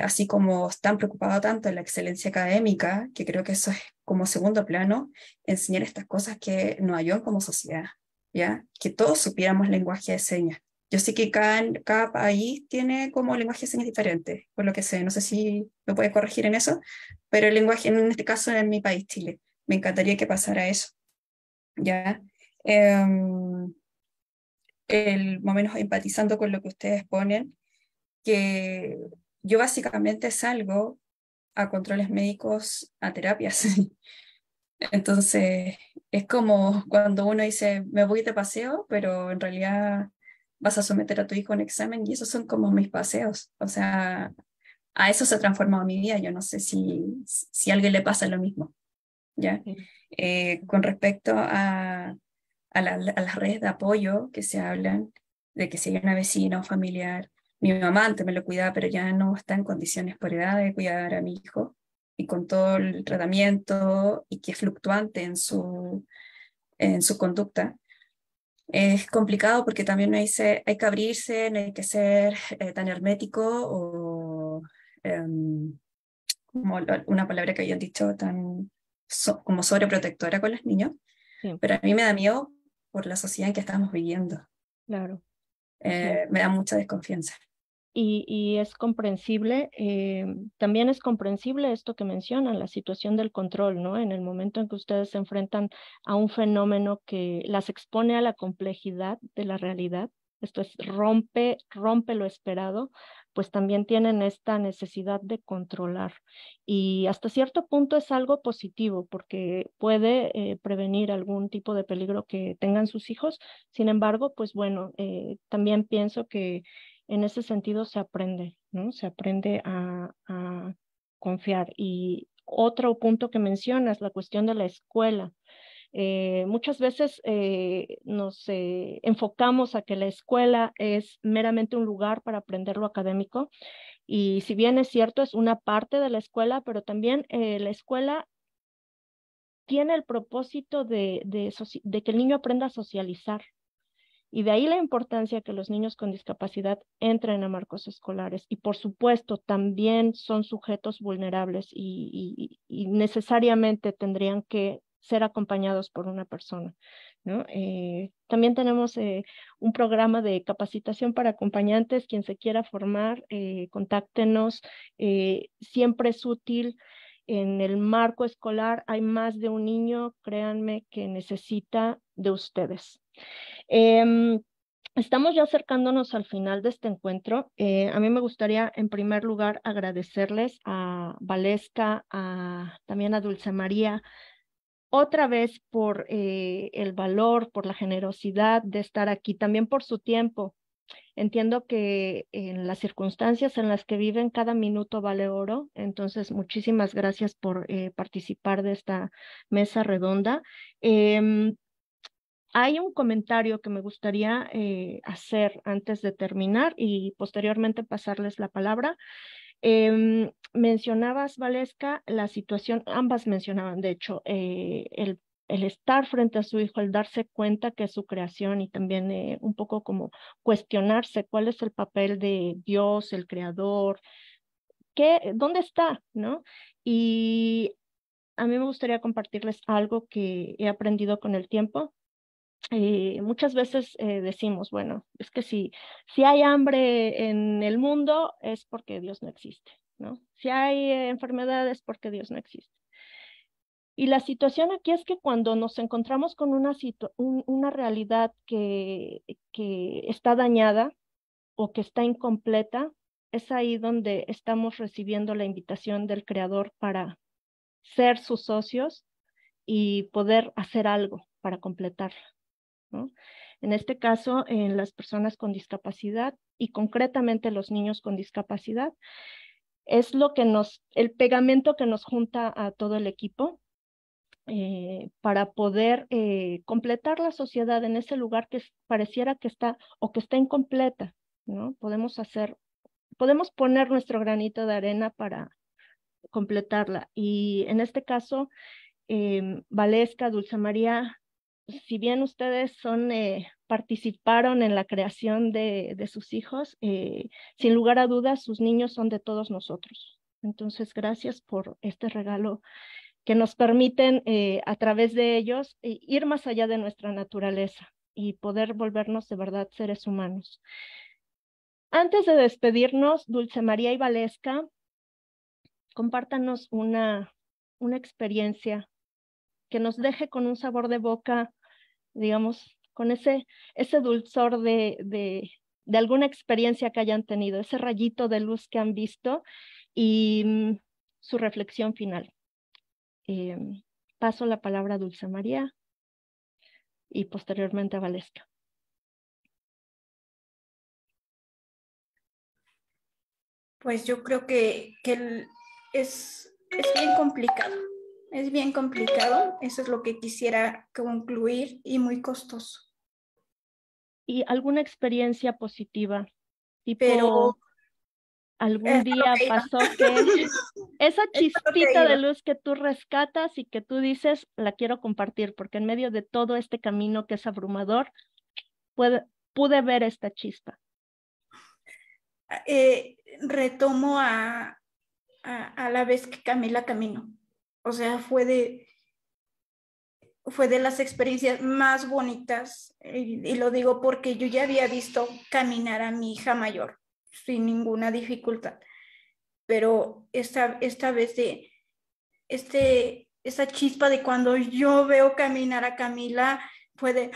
[SPEAKER 7] así como están preocupados tanto en la excelencia académica, que creo que eso es como segundo plano, enseñar estas cosas que nos ayudan como sociedad, ¿ya? Que todos supiéramos lenguaje de señas. Yo sé que cada país tiene como lenguaje de señas diferente, por lo que sé, no sé si me puede corregir en eso, pero el lenguaje, en este caso en mi país, Chile, me encantaría que pasara eso, ¿ya? Más o menos empatizando con lo que ustedes ponen, que yo básicamente salgo a controles médicos, a terapias. Entonces, es como cuando uno dice, me voy de paseo, pero en realidad vas a someter a tu hijo a un examen y esos son como mis paseos. O sea, a eso se ha transformado mi vida. Yo no sé si a alguien le pasa lo mismo, ¿ya?
[SPEAKER 5] Sí.
[SPEAKER 7] Con respecto a las redes de apoyo que se hablan, de que si hay una vecina o familiar, mi mamá antes me lo cuidaba, pero ya no está en condiciones por edad de cuidar a mi hijo, y con todo el tratamiento y que es fluctuante en su conducta. Es complicado porque también me dice, hay que abrirse, no hay que ser tan hermético o como una palabra que habían dicho, tan como sobreprotectora con los niños,
[SPEAKER 5] Sí,
[SPEAKER 7] pero a mí me da miedo por la sociedad en que estamos viviendo.
[SPEAKER 5] claro, sí.
[SPEAKER 7] Me da mucha desconfianza.
[SPEAKER 5] Y es comprensible, también es comprensible esto que mencionan, la situación del control, ¿no? En el momento en que ustedes se enfrentan a un fenómeno que las expone a la complejidad de la realidad, esto es, rompe lo esperado, pues también tienen esta necesidad de controlar. Y hasta cierto punto es algo positivo porque puede prevenir algún tipo de peligro que tengan sus hijos. Sin embargo, pues bueno, también pienso que en ese sentido se aprende, ¿no? Se aprende a confiar. Y otro punto que mencionas, la cuestión de la escuela. Muchas veces nos enfocamos a que la escuela es meramente un lugar para aprender lo académico y si bien es cierto, es una parte de la escuela, pero también la escuela tiene el propósito de que el niño aprenda a socializar. Y de ahí la importancia que los niños con discapacidad entren a marcos escolares. Y por supuesto, también son sujetos vulnerables y necesariamente tendrían que ser acompañados por una persona, ¿no? También tenemos un programa de capacitación para acompañantes. Quien se quiera formar, contáctenos. Siempre es útil. En el marco escolar hay más de un niño, créanme, que necesita de ustedes. Em, Estamos ya acercándonos al final de este encuentro. A mí me gustaría, en primer lugar, agradecerles a Valesca, también a Dulce María, otra vez por el valor, por la generosidad de estar aquí, también por su tiempo. Entiendo que en las circunstancias en las que viven, cada minuto vale oro. Entonces, muchísimas gracias por participar de esta mesa redonda. Hay un comentario que me gustaría hacer antes de terminar y posteriormente pasarles la palabra. Mencionabas, Valesca, la situación, ambas mencionaban, de hecho, el estar frente a su hijo, el darse cuenta que es su creación y también un poco como cuestionarse cuál es el papel de Dios, el creador, dónde está, ¿no? Y a mí me gustaría compartirles algo que he aprendido con el tiempo. Muchas veces decimos, bueno, es que si hay hambre en el mundo es porque Dios no existe, ¿no? Si hay enfermedades es porque Dios no existe. Y la situación aquí es que cuando nos encontramos con una realidad que está dañada o que está incompleta, es ahí donde estamos recibiendo la invitación del Creador para ser sus socios y poder hacer algo para completarla, ¿no? En este caso, en las personas con discapacidad y concretamente los niños con discapacidad, es el pegamento que nos junta a todo el equipo para poder completar la sociedad en ese lugar que pareciera que está o que está incompleta, ¿no? Podemos poner nuestro granito de arena para completarla. Y en este caso, Valesca, Dulce María, si bien ustedes participaron en la creación de sus hijos, sin lugar a dudas, sus niños son de todos nosotros. Entonces, gracias por este regalo que nos permiten a través de ellos ir más allá de nuestra naturaleza y poder volvernos de verdad seres humanos. Antes de despedirnos, Dulce María y Valesca, compártanos una experiencia que nos deje con un sabor de boca, digamos, con ese dulzor de alguna experiencia que hayan tenido, ese rayito de luz que han visto y su reflexión final. Paso la palabra a Dulce María y posteriormente a Valesca.
[SPEAKER 6] Pues yo creo que es bien complicado. Es bien complicado. Eso es lo que quisiera concluir y muy costoso.
[SPEAKER 5] ¿Y alguna experiencia positiva? Tipo,
[SPEAKER 6] Pero
[SPEAKER 5] algún día pasó que esa chispita de
[SPEAKER 6] iba.
[SPEAKER 5] luz que tú rescatas y que tú dices, la quiero compartir, porque en medio de todo este camino que es abrumador, pude ver esta chispa.
[SPEAKER 6] Retomo a la vez que Camila caminó. O sea, fue de las experiencias más bonitas, y lo digo porque yo ya había visto caminar a mi hija mayor sin ninguna dificultad, pero esta vez esa chispa de cuando yo veo caminar a Camila fue de,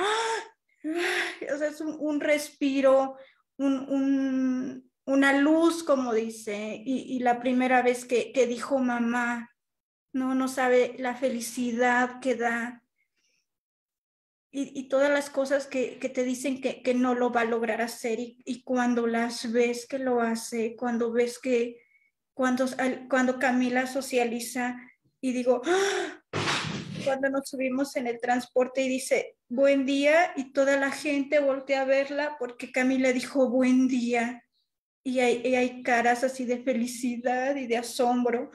[SPEAKER 6] o sea, es un respiro, una luz, como dice, y la primera vez que dijo mamá, no sabe la felicidad que da. Y todas las cosas que te dicen que no lo va a lograr hacer, y cuando las ves que lo hace, cuando ves que cuando Camila socializa y digo, cuando nos subimos en el transporte y dice buen día y toda la gente voltea a verla porque Camila dijo buen día, y hay caras así de felicidad y de asombro.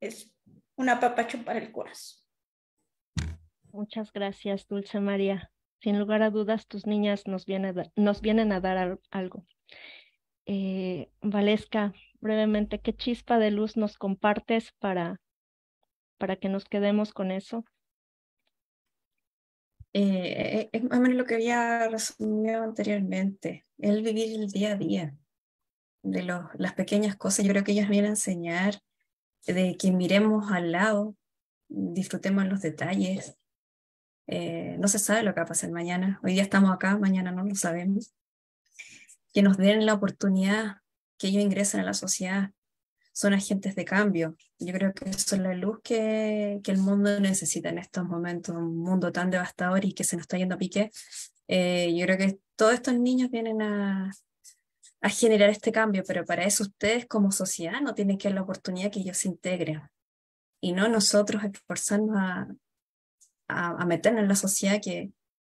[SPEAKER 6] Es un apapacho para el corazón.
[SPEAKER 5] Muchas gracias, Dulce María. Sin lugar a dudas, tus niñas nos vienen a dar algo. Valesca, brevemente, ¿qué chispa de luz nos compartes para que nos quedemos con eso?
[SPEAKER 7] Es más o menos lo que había resumido anteriormente, el vivir el día a día, de las pequeñas cosas. Yo creo que ellos vienen a enseñar de que miremos al lado, disfrutemos los detalles. No se sabe lo que va a pasar mañana. Hoy día estamos acá, mañana no lo sabemos. Que nos den la oportunidad, que ellos ingresen a la sociedad, son agentes de cambio. Yo creo que eso es la luz que el mundo necesita en estos momentos, un mundo tan devastador y que se nos está yendo a pique. Yo creo que todos estos niños vienen a generar este cambio, pero para eso ustedes como sociedad no tienen que dar la oportunidad que ellos se integren, y no nosotros esforzarnos a meternos en la sociedad que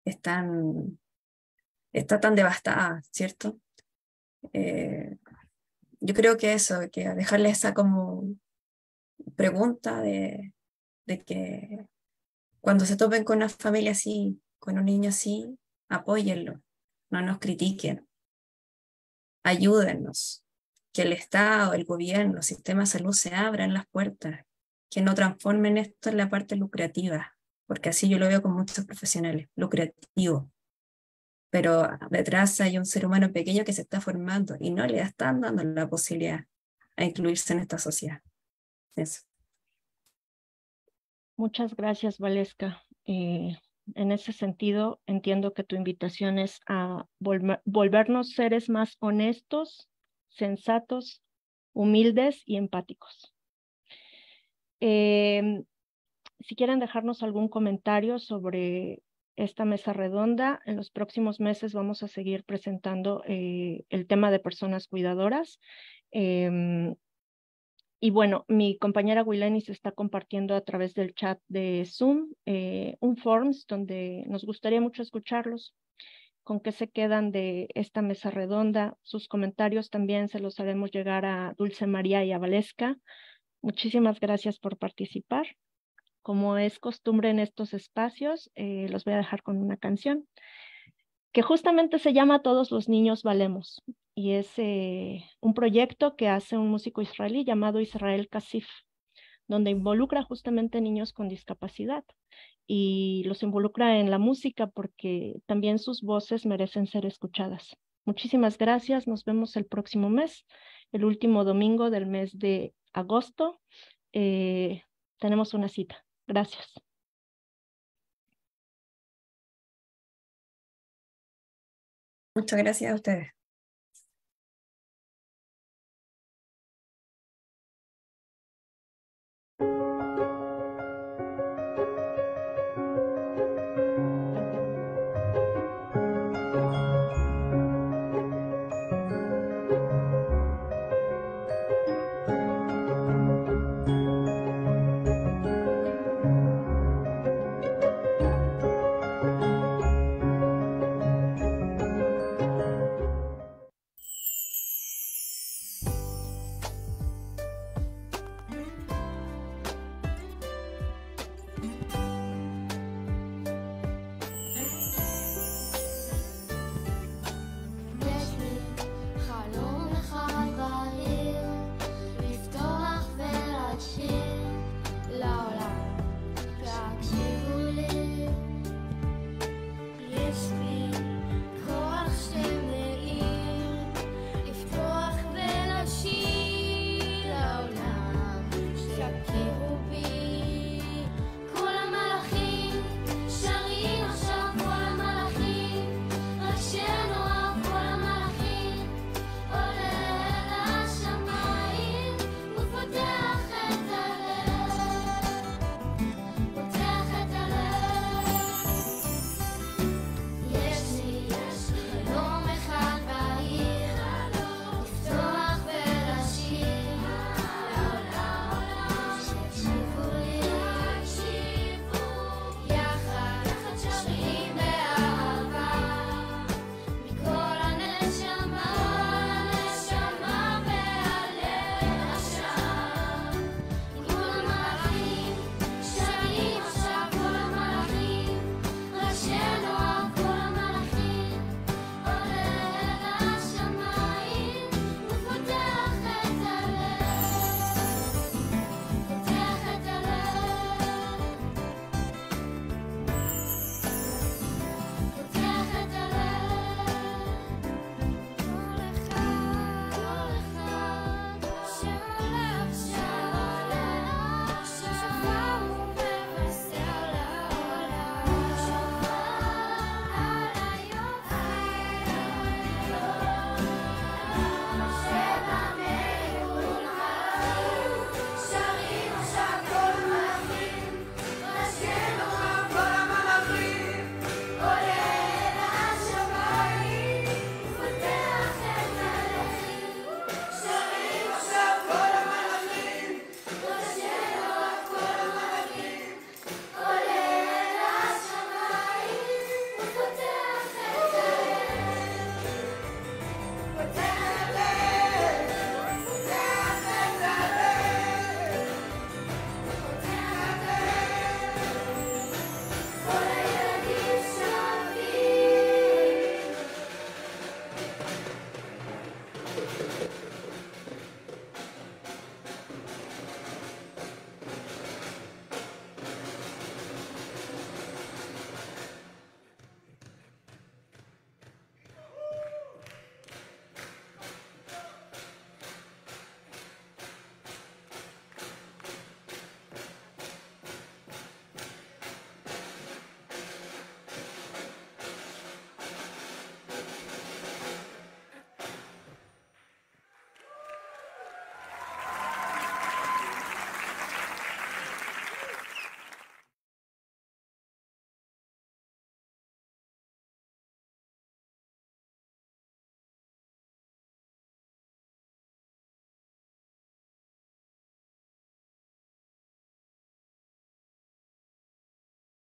[SPEAKER 7] está tan devastada, ¿cierto? Yo creo que eso, que dejarle esa como pregunta de que cuando se topen con una familia así, con un niño así, apóyenlo, no nos critiquen, ayúdennos, que el Estado, el gobierno, el sistema de salud se abran las puertas, que no transformen esto en la parte lucrativa, porque así yo lo veo con muchos profesionales, lucrativo. Pero detrás hay un ser humano pequeño que se está formando y no le están dando la posibilidad a incluirse en esta sociedad. Eso.
[SPEAKER 5] Muchas gracias, Valesca. En ese sentido, entiendo que tu invitación es a volvernos seres más honestos, sensatos, humildes y empáticos. Si quieren dejarnos algún comentario sobre esta mesa redonda, en los próximos meses vamos a seguir presentando el tema de personas cuidadoras. Y bueno, mi compañera Wileni se está compartiendo a través del chat de Zoom un Forms donde nos gustaría mucho escucharlos. Con qué se quedan de esta mesa redonda. Sus comentarios también se los haremos llegar a Dulce María y a Valesca. Muchísimas gracias por participar. Como es costumbre en estos espacios, los voy a dejar con una canción que justamente se llama Todos los niños valemos, y es un proyecto que hace un músico israelí llamado Israel Kasif, donde involucra justamente niños con discapacidad y los involucra en la música porque también sus voces merecen ser escuchadas. Muchísimas gracias, nos vemos el próximo mes, el último domingo del mes de agosto. Tenemos una cita. Gracias.
[SPEAKER 7] Muchas gracias a ustedes.